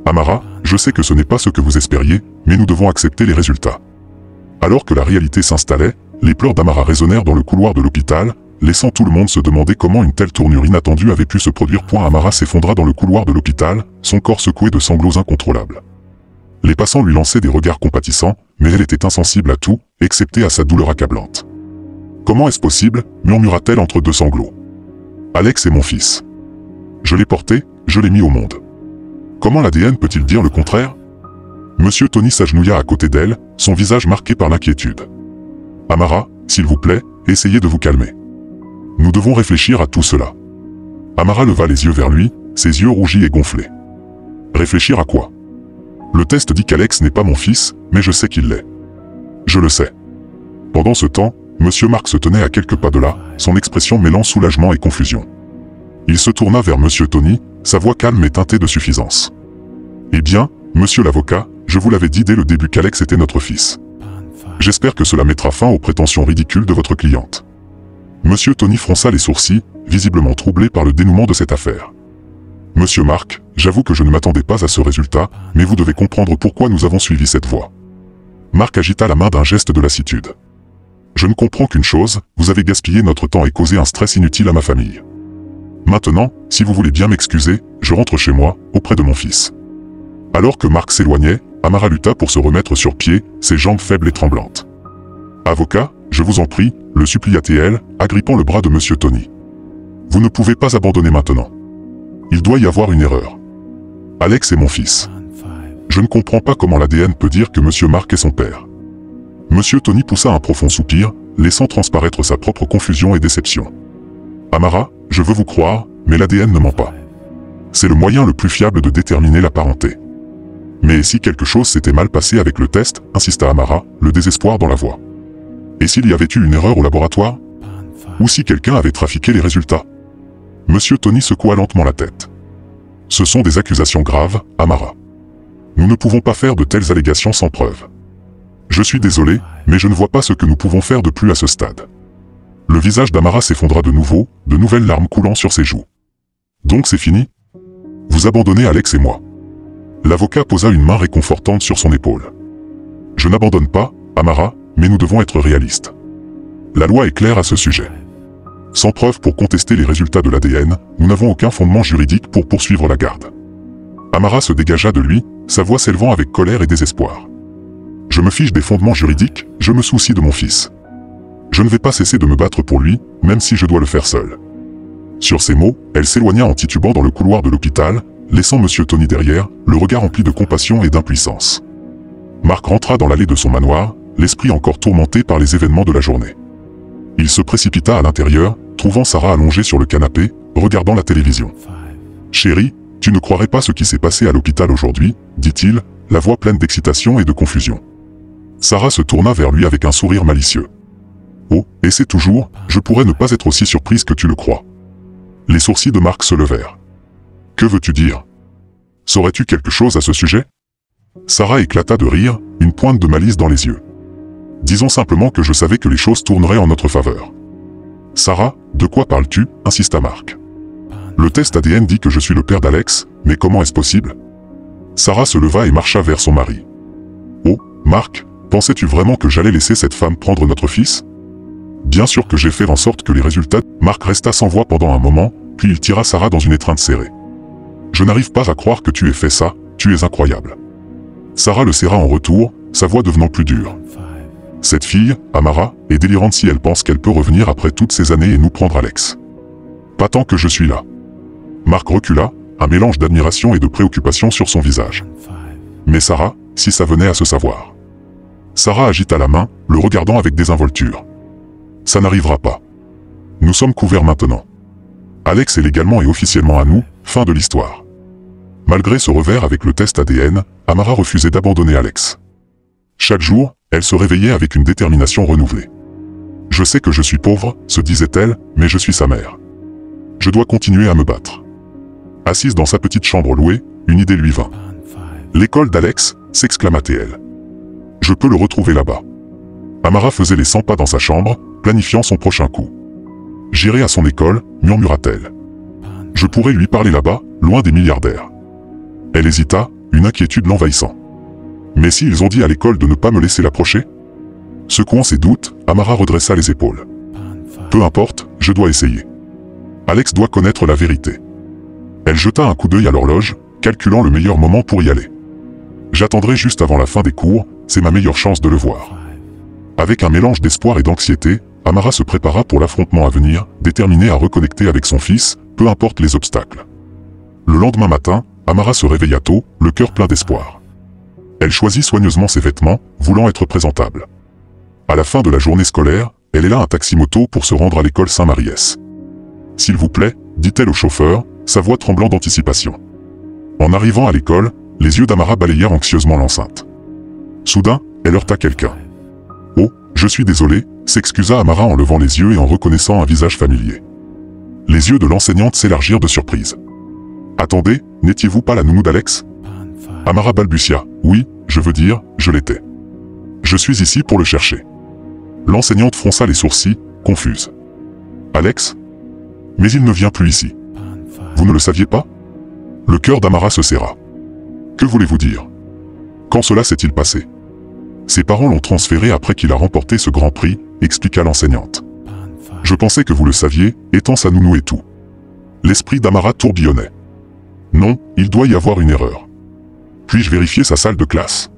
Amara, je sais que ce n'est pas ce que vous espériez, mais nous devons accepter les résultats. Alors que la réalité s'installait, les pleurs d'Amara résonnèrent dans le couloir de l'hôpital, laissant tout le monde se demander comment une telle tournure inattendue avait pu se produire. Amara s'effondra dans le couloir de l'hôpital, son corps secoué de sanglots incontrôlables. Les passants lui lançaient des regards compatissants, mais elle était insensible à tout, excepté à sa douleur accablante. Comment est-ce possible, murmura-t-elle entre deux sanglots. Alex est mon fils. Je l'ai porté, je l'ai mis au monde. Comment l'ADN peut-il dire le contraire? Monsieur Tony s'agenouilla à côté d'elle, son visage marqué par l'inquiétude. Amara, s'il vous plaît, essayez de vous calmer. Nous devons réfléchir à tout cela. Amara leva les yeux vers lui, ses yeux rougis et gonflés. Réfléchir à quoi? Le test dit qu'Alex n'est pas mon fils, mais je sais qu'il l'est. Je le sais. Pendant ce temps, Monsieur Mark se tenait à quelques pas de là, son expression mêlant soulagement et confusion. Il se tourna vers Monsieur Tony, sa voix calme et teintée de suffisance. Eh bien, monsieur l'avocat, je vous l'avais dit dès le début qu'Alex était notre fils. J'espère que cela mettra fin aux prétentions ridicules de votre cliente. Monsieur Tony fronça les sourcils, visiblement troublé par le dénouement de cette affaire. Monsieur Mark, j'avoue que je ne m'attendais pas à ce résultat, mais vous devez comprendre pourquoi nous avons suivi cette voie. Mark agita la main d'un geste de lassitude. Je ne comprends qu'une chose, vous avez gaspillé notre temps et causé un stress inutile à ma famille. Maintenant, si vous voulez bien m'excuser, je rentre chez moi, auprès de mon fils. Alors que Mark s'éloignait, Amara lutta pour se remettre sur pied, ses jambes faibles et tremblantes. Avocat, je vous en prie, le supplia-t-elle, agrippant le bras de Monsieur Tony. Vous ne pouvez pas abandonner maintenant. Il doit y avoir une erreur. Alex est mon fils. Je ne comprends pas comment l'ADN peut dire que Monsieur Mark est son père. Monsieur Tony poussa un profond soupir, laissant transparaître sa propre confusion et déception. Amara, je veux vous croire, mais l'ADN ne ment pas. C'est le moyen le plus fiable de déterminer la parenté. Mais si quelque chose s'était mal passé avec le test, insista Amara, le désespoir dans la voix. Et s'il y avait eu une erreur au laboratoire? Ou si quelqu'un avait trafiqué les résultats? Monsieur Tony secoua lentement la tête. Ce sont des accusations graves, Amara. Nous ne pouvons pas faire de telles allégations sans preuve. Je suis désolé, mais je ne vois pas ce que nous pouvons faire de plus à ce stade. Le visage d'Amara s'effondra de nouveau, de nouvelles larmes coulant sur ses joues. Donc c'est fini? Vous abandonnez Alex et moi. L'avocat posa une main réconfortante sur son épaule. Je n'abandonne pas, Amara, mais nous devons être réalistes. La loi est claire à ce sujet. Sans preuve pour contester les résultats de l'ADN, nous n'avons aucun fondement juridique pour poursuivre la garde. Amara se dégagea de lui, sa voix s'élevant avec colère et désespoir. Je me fiche des fondements juridiques, je me soucie de mon fils. Je ne vais pas cesser de me battre pour lui, même si je dois le faire seul. Sur ces mots, elle s'éloigna en titubant dans le couloir de l'hôpital, laissant Monsieur Tony derrière, le regard empli de compassion et d'impuissance. Mark rentra dans l'allée de son manoir, l'esprit encore tourmenté par les événements de la journée. Il se précipita à l'intérieur, trouvant Sarah allongée sur le canapé, regardant la télévision. « Chérie, tu ne croirais pas ce qui s'est passé à l'hôpital aujourd'hui, dit-il, la voix pleine d'excitation et de confusion. Sarah se tourna vers lui avec un sourire malicieux. « Oh, et c'est toujours, je pourrais ne pas être aussi surprise que tu le crois. » Les sourcils de Marc se levèrent. « Que veux-tu dire? Saurais-tu quelque chose à ce sujet ?» Sarah éclata de rire, une pointe de malice dans les yeux. « Disons simplement que je savais que les choses tourneraient en notre faveur. »« Sarah, de quoi parles-tu » insista Marc. « Le test ADN dit que je suis le père d'Alex, mais comment est-ce possible ?» Sarah se leva et marcha vers son mari. « Oh, Marc, pensais-tu vraiment que j'allais laisser cette femme prendre notre fils ? Bien sûr que j'ai fait en sorte que les résultats... » Marc resta sans voix pendant un moment, puis il tira Sarah dans une étreinte serrée. « Je n'arrive pas à croire que tu aies fait ça, tu es incroyable. » Sarah le serra en retour, sa voix devenant plus dure. « Cette fille, Amara, est délirante si elle pense qu'elle peut revenir après toutes ces années et nous prendre Alex. Pas tant que je suis là. » Marc recula, un mélange d'admiration et de préoccupation sur son visage. « Mais Sarah, si ça venait à se savoir. » Sarah agita la main, le regardant avec désinvolture. « Ça n'arrivera pas. Nous sommes couverts maintenant. Alex est légalement et officiellement à nous, fin de l'histoire. » Malgré ce revers avec le test ADN, Amara refusait d'abandonner Alex. Chaque jour, elle se réveillait avec une détermination renouvelée. « Je sais que je suis pauvre, se disait-elle, mais je suis sa mère. Je dois continuer à me battre. » Assise dans sa petite chambre louée, une idée lui vint. « L'école d'Alex » s'exclama-t-elle. « Je peux le retrouver là-bas. » Amara faisait les 100 pas dans sa chambre, planifiant son prochain coup. « J'irai à son école » murmura-t-elle. « Je pourrais lui parler là-bas, loin des milliardaires. » Elle hésita, une inquiétude l'envahissant. « Mais si ils ont dit à l'école de ne pas me laisser l'approcher ?» Secouant ses doutes, Amara redressa les épaules. « Peu importe, je dois essayer. Alex doit connaître la vérité. » Elle jeta un coup d'œil à l'horloge, calculant le meilleur moment pour y aller. « J'attendrai juste avant la fin des cours, c'est ma meilleure chance de le voir. » Avec un mélange d'espoir et d'anxiété, Amara se prépara pour l'affrontement à venir, déterminée à reconnecter avec son fils, peu importe les obstacles. Le lendemain matin, Amara se réveilla tôt, le cœur plein d'espoir. Elle choisit soigneusement ses vêtements, voulant être présentable. À la fin de la journée scolaire, elle héla un taxi-moto pour se rendre à l'école Saint-Maries. « S'il vous plaît » dit-elle au chauffeur, sa voix tremblant d'anticipation. En arrivant à l'école, les yeux d'Amara balayèrent anxieusement l'enceinte. Soudain, elle heurta quelqu'un. « Oh, je suis désolé » s'excusa Amara en levant les yeux et en reconnaissant un visage familier. Les yeux de l'enseignante s'élargirent de surprise. « Attendez, n'étiez-vous pas la nounou d'Alex » Amara balbutia. « Oui, je veux dire, je l'étais. Je suis ici pour le chercher. » L'enseignante fronça les sourcils, confuse. « Alex ? Mais il ne vient plus ici. Vous ne le saviez pas ?» Le cœur d'Amara se serra. « Que voulez-vous dire ? Quand cela s'est-il passé ? Ses parents l'ont transféré après qu'il a remporté ce grand prix, expliqua l'enseignante. Je pensais que vous le saviez, étant sa nounou et tout. » L'esprit d'Amara tourbillonnait. Non, il doit y avoir une erreur. Puis-je vérifier sa salle de classe ?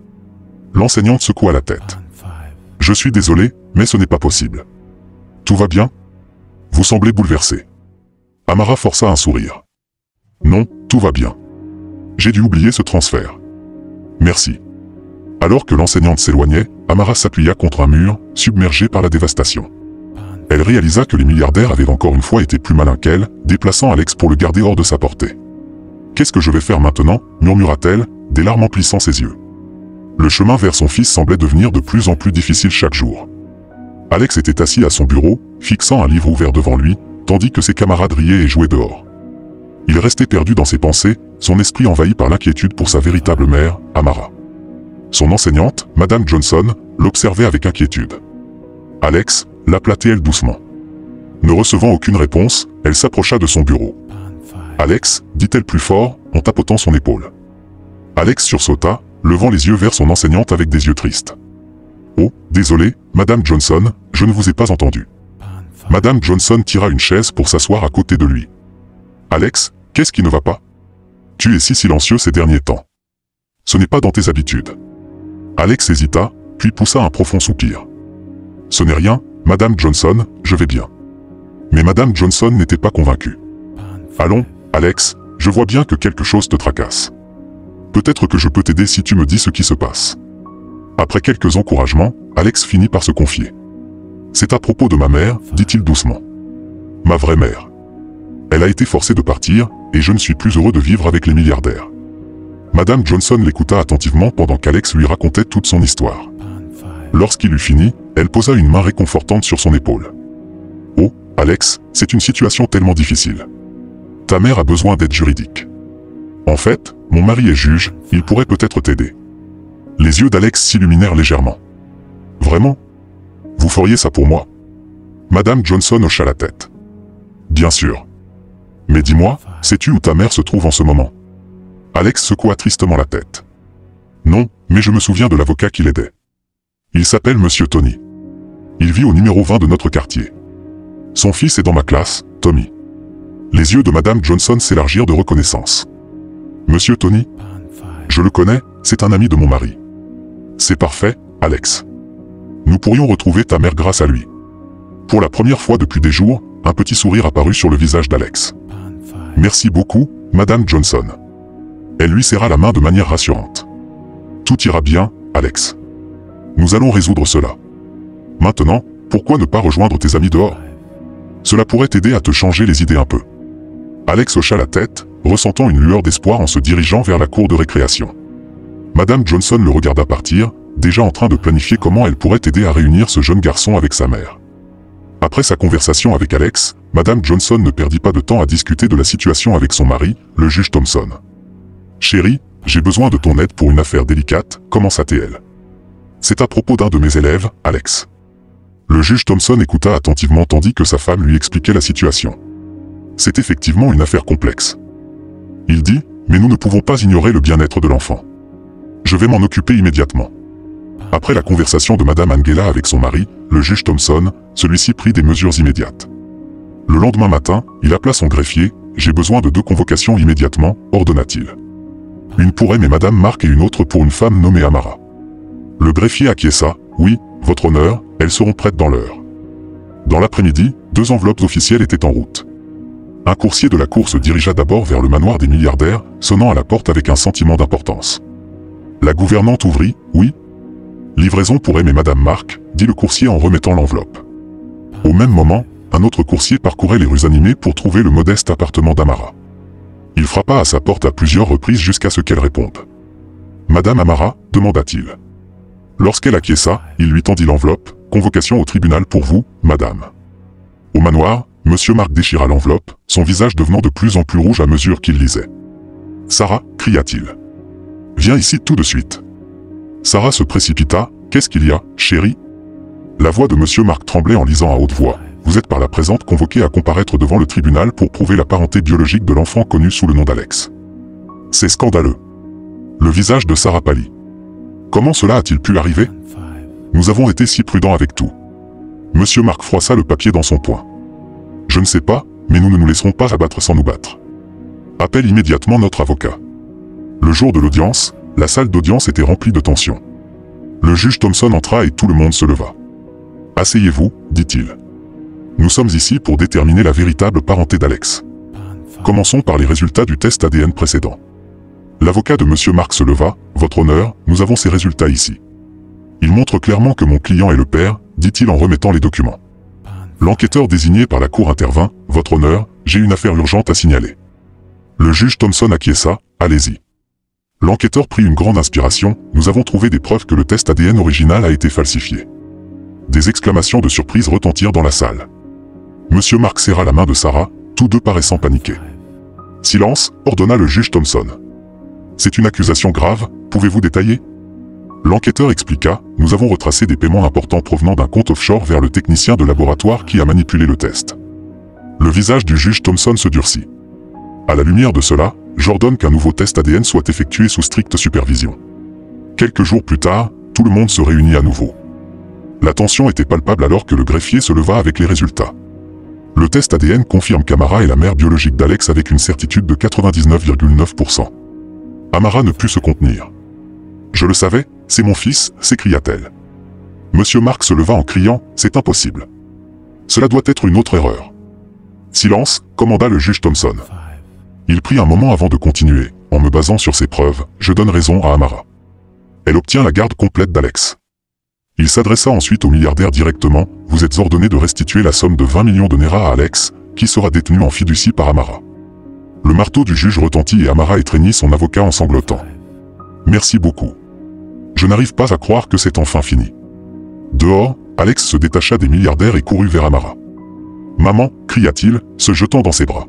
L'enseignante secoua la tête. Je suis désolé, mais ce n'est pas possible. Tout va bien ? Vous semblez bouleversé. Amara força un sourire. Non, tout va bien. J'ai dû oublier ce transfert. Merci. Alors que l'enseignante s'éloignait, Amara s'appuya contre un mur, submergée par la dévastation. Elle réalisa que les milliardaires avaient encore une fois été plus malins qu'elle, déplaçant Alex pour le garder hors de sa portée. « Qu'est-ce que je vais faire maintenant » murmura-t-elle, des larmes emplissant ses yeux. Le chemin vers son fils semblait devenir de plus en plus difficile chaque jour. Alex était assis à son bureau, fixant un livre ouvert devant lui, tandis que ses camarades riaient et jouaient dehors. Il restait perdu dans ses pensées, son esprit envahi par l'inquiétude pour sa véritable mère, Amara. Son enseignante, Madame Johnson, l'observait avec inquiétude. « Alex » l'appela-t-elle doucement. Ne recevant aucune réponse, elle s'approcha de son bureau. « Alex » dit-elle plus fort, en tapotant son épaule. Alex sursauta, levant les yeux vers son enseignante avec des yeux tristes. « Oh, désolé, Madame Johnson, je ne vous ai pas entendu. » Madame Johnson tira une chaise pour s'asseoir à côté de lui. « Alex, qu'est-ce qui ne va pas ? Tu es si silencieux ces derniers temps. Ce n'est pas dans tes habitudes. » Alex hésita, puis poussa un profond soupir. « Ce n'est rien, Madame Johnson, je vais bien. » Mais Madame Johnson n'était pas convaincue. « Allons, Alex, je vois bien que quelque chose te tracasse. Peut-être que je peux t'aider si tu me dis ce qui se passe. » Après quelques encouragements, Alex finit par se confier. « c'est à propos de ma mère, dit-il doucement. Ma vraie mère. Elle a été forcée de partir, et je ne suis plus heureux de vivre avec les milliardaires. Madame Johnson l'écouta attentivement pendant qu'Alex lui racontait toute son histoire. Lorsqu'il eut fini, elle posa une main réconfortante sur son épaule. Oh, Alex, c'est une situation tellement difficile. Ta mère a besoin d'aide juridique. En fait, mon mari est juge, il pourrait peut-être t'aider. Les yeux d'Alex s'illuminèrent légèrement. Vraiment? Vous feriez ça pour moi? Madame Johnson hocha la tête. Bien sûr. Mais dis-moi, sais-tu où ta mère se trouve en ce moment? Alex secoua tristement la tête. Non, mais je me souviens de l'avocat qui l'aidait. Il s'appelle Monsieur Tony. Il vit au numéro 20 de notre quartier. Son fils est dans ma classe, Tommy. Les yeux de Madame Johnson s'élargirent de reconnaissance. Monsieur Tony? Je le connais, c'est un ami de mon mari. C'est parfait, Alex. Nous pourrions retrouver ta mère grâce à lui. Pour la première fois depuis des jours, un petit sourire apparut sur le visage d'Alex. Merci beaucoup, Madame Johnson. Elle lui serra la main de manière rassurante. Tout ira bien, Alex. Nous allons résoudre cela. Maintenant, pourquoi ne pas rejoindre tes amis dehors? Cela pourrait t'aider à te changer les idées un peu. Alex hocha la tête, ressentant une lueur d'espoir en se dirigeant vers la cour de récréation. Madame Johnson le regarda partir, déjà en train de planifier comment elle pourrait aider à réunir ce jeune garçon avec sa mère. Après sa conversation avec Alex, Madame Johnson ne perdit pas de temps à discuter de la situation avec son mari, le juge Thompson. « Chérie, j'ai besoin de ton aide pour une affaire délicate, commença-t-elle. C'est à propos d'un de mes élèves, Alex. » Le juge Thompson écouta attentivement tandis que sa femme lui expliquait la situation. C'est effectivement une affaire complexe. Il dit, mais nous ne pouvons pas ignorer le bien-être de l'enfant. Je vais m'en occuper immédiatement. Après la conversation de Madame Angela avec son mari, le juge Thompson, celui-ci prit des mesures immédiates. Le lendemain matin, il appela son greffier, « J'ai besoin de 2 convocations immédiatement », ordonna-t-il. Une pour M et Madame Mark et une autre pour une femme nommée Amara. Le greffier acquiesça, « Oui, votre honneur, elles seront prêtes dans l'heure. » Dans l'après-midi, 2 enveloppes officielles étaient en route. Un coursier de la cour se dirigea d'abord vers le manoir des milliardaires, sonnant à la porte avec un sentiment d'importance. La gouvernante ouvrit, « Oui. » Livraison pour M et Madame Mark, dit le coursier en remettant l'enveloppe. Au même moment, un autre coursier parcourait les rues animées pour trouver le modeste appartement d'Amara. Il frappa à sa porte à plusieurs reprises jusqu'à ce qu'elle réponde. « Madame Amara » demanda-t-il. Lorsqu'elle acquiesça, il lui tendit l'enveloppe, « Convocation au tribunal pour vous, madame. » Au manoir, Monsieur Mark déchira l'enveloppe, son visage devenant de plus en plus rouge à mesure qu'il lisait. « Sarah » cria-t-il. « Viens ici tout de suite. » Sarah se précipita, « Qu'est-ce qu'il y a, chérie ?» La voix de Monsieur Mark tremblait en lisant à haute voix. « Vous êtes par la présente convoqué à comparaître devant le tribunal pour prouver la parenté biologique de l'enfant connu sous le nom d'Alex. » C'est scandaleux. Le visage de Sarah pâlit. « Comment cela a-t-il pu arriver? Nous avons été si prudents avec tout. » Monsieur Mark froissa le papier dans son poing. « Je ne sais pas, mais nous ne nous laisserons pas abattre sans nous battre. Appelle immédiatement notre avocat. » Le jour de l'audience, la salle d'audience était remplie de tension. Le juge Thompson entra et tout le monde se leva. « Asseyez-vous, dit-il. Nous sommes ici pour déterminer la véritable parenté d'Alex. Commençons par les résultats du test ADN précédent. » L'avocat de Monsieur Mark se leva, « Votre honneur, nous avons ces résultats ici. Il montre clairement que mon client est le père, dit-il en remettant les documents. L'enquêteur désigné par la cour intervint, « Votre honneur, j'ai une affaire urgente à signaler. » Le juge Thompson acquiesça, « Allez-y. » L'enquêteur prit une grande inspiration, « Nous avons trouvé des preuves que le test ADN original a été falsifié. » Des exclamations de surprise retentirent dans la salle. Monsieur Mark serra la main de Sarah, tous deux paraissant paniqués. « Silence » ordonna le juge Thompson. « C'est une accusation grave, pouvez-vous détailler ?» L'enquêteur expliqua, « Nous avons retracé des paiements importants provenant d'un compte offshore vers le technicien de laboratoire qui a manipulé le test. » Le visage du juge Thompson se durcit. À la lumière de cela, j'ordonne qu'un nouveau test ADN soit effectué sous stricte supervision. Quelques jours plus tard, tout le monde se réunit à nouveau. La tension était palpable alors que le greffier se leva avec les résultats. Le test ADN confirme qu'Amara est la mère biologique d'Alex avec une certitude de 99,9%. Amara ne put se contenir. « Je le savais, c'est mon fils » s'écria-t-elle. Monsieur Mark se leva en criant « C'est impossible. Cela doit être une autre erreur. » « Silence » commanda le juge Thompson. Il prit un moment avant de continuer. « En me basant sur ces preuves, je donne raison à Amara. Elle obtient la garde complète d'Alex. Il s'adressa ensuite au milliardaire directement, « Vous êtes ordonné de restituer la somme de 20 millions de Naira à Alex, qui sera détenu en fiducie par Amara. » Le marteau du juge retentit et Amara étreignit son avocat en sanglotant. « Merci beaucoup. Je n'arrive pas à croire que c'est enfin fini. » Dehors, Alex se détacha des milliardaires et courut vers Amara. « Maman » cria-t-il, se jetant dans ses bras.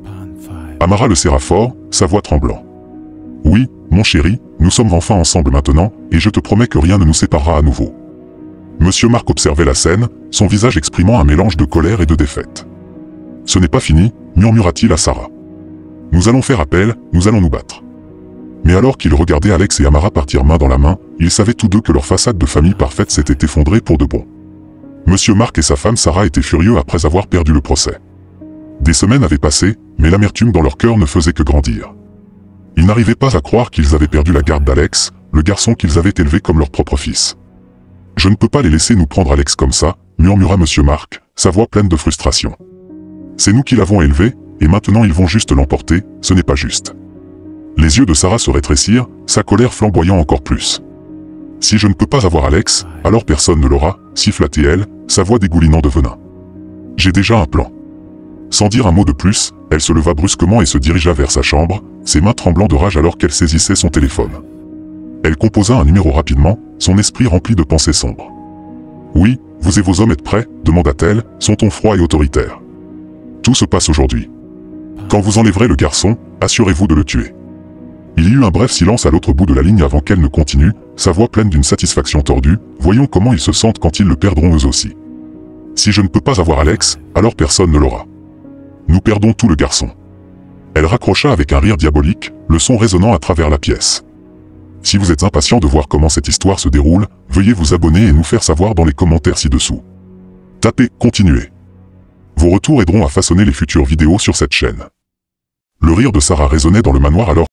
Amara le serra fort, sa voix tremblant. « Oui, mon chéri, nous sommes enfin ensemble maintenant, et je te promets que rien ne nous séparera à nouveau. » Monsieur Marc observait la scène, son visage exprimant un mélange de colère et de défaite. « Ce n'est pas fini, murmura-t-il à Sarah. Nous allons faire appel, nous allons nous battre. » Mais alors qu'ils regardaient Alex et Amara partir main dans la main, ils savaient tous deux que leur façade de famille parfaite s'était effondrée pour de bon. Monsieur Marc et sa femme Sarah étaient furieux après avoir perdu le procès. Des semaines avaient passé, mais l'amertume dans leur cœur ne faisait que grandir. Ils n'arrivaient pas à croire qu'ils avaient perdu la garde d'Alex, le garçon qu'ils avaient élevé comme leur propre fils. « Je ne peux pas les laisser nous prendre Alex comme ça, » murmura Monsieur Marc, sa voix pleine de frustration. « C'est nous qui l'avons élevé, et maintenant ils vont juste l'emporter, ce n'est pas juste. » Les yeux de Sarah se rétrécirent, sa colère flamboyant encore plus. « Si je ne peux pas avoir Alex, alors personne ne l'aura, » siffla-t-elle, sa voix dégoulinant de venin. « J'ai déjà un plan. » Sans dire un mot de plus, elle se leva brusquement et se dirigea vers sa chambre, ses mains tremblant de rage alors qu'elle saisissait son téléphone. Elle composa un numéro rapidement, son esprit rempli de pensées sombres. « Oui, vous et vos hommes êtes prêts ?» demanda-t-elle, son ton froid et autoritaire. « Tout se passe aujourd'hui. Quand vous enlèverez le garçon, assurez-vous de le tuer. » Il y eut un bref silence à l'autre bout de la ligne avant qu'elle ne continue, sa voix pleine d'une satisfaction tordue, « Voyons comment ils se sentent quand ils le perdront eux aussi. Si je ne peux pas avoir Alex, alors personne ne l'aura. Nous perdons tout le garçon. » Elle raccrocha avec un rire diabolique, le son résonnant à travers la pièce. Si vous êtes impatient de voir comment cette histoire se déroule, veuillez vous abonner et nous faire savoir dans les commentaires ci-dessous. Tapez « Continuez ». Vos retours aideront à façonner les futures vidéos sur cette chaîne. Le rire de Sarah résonnait dans le manoir alors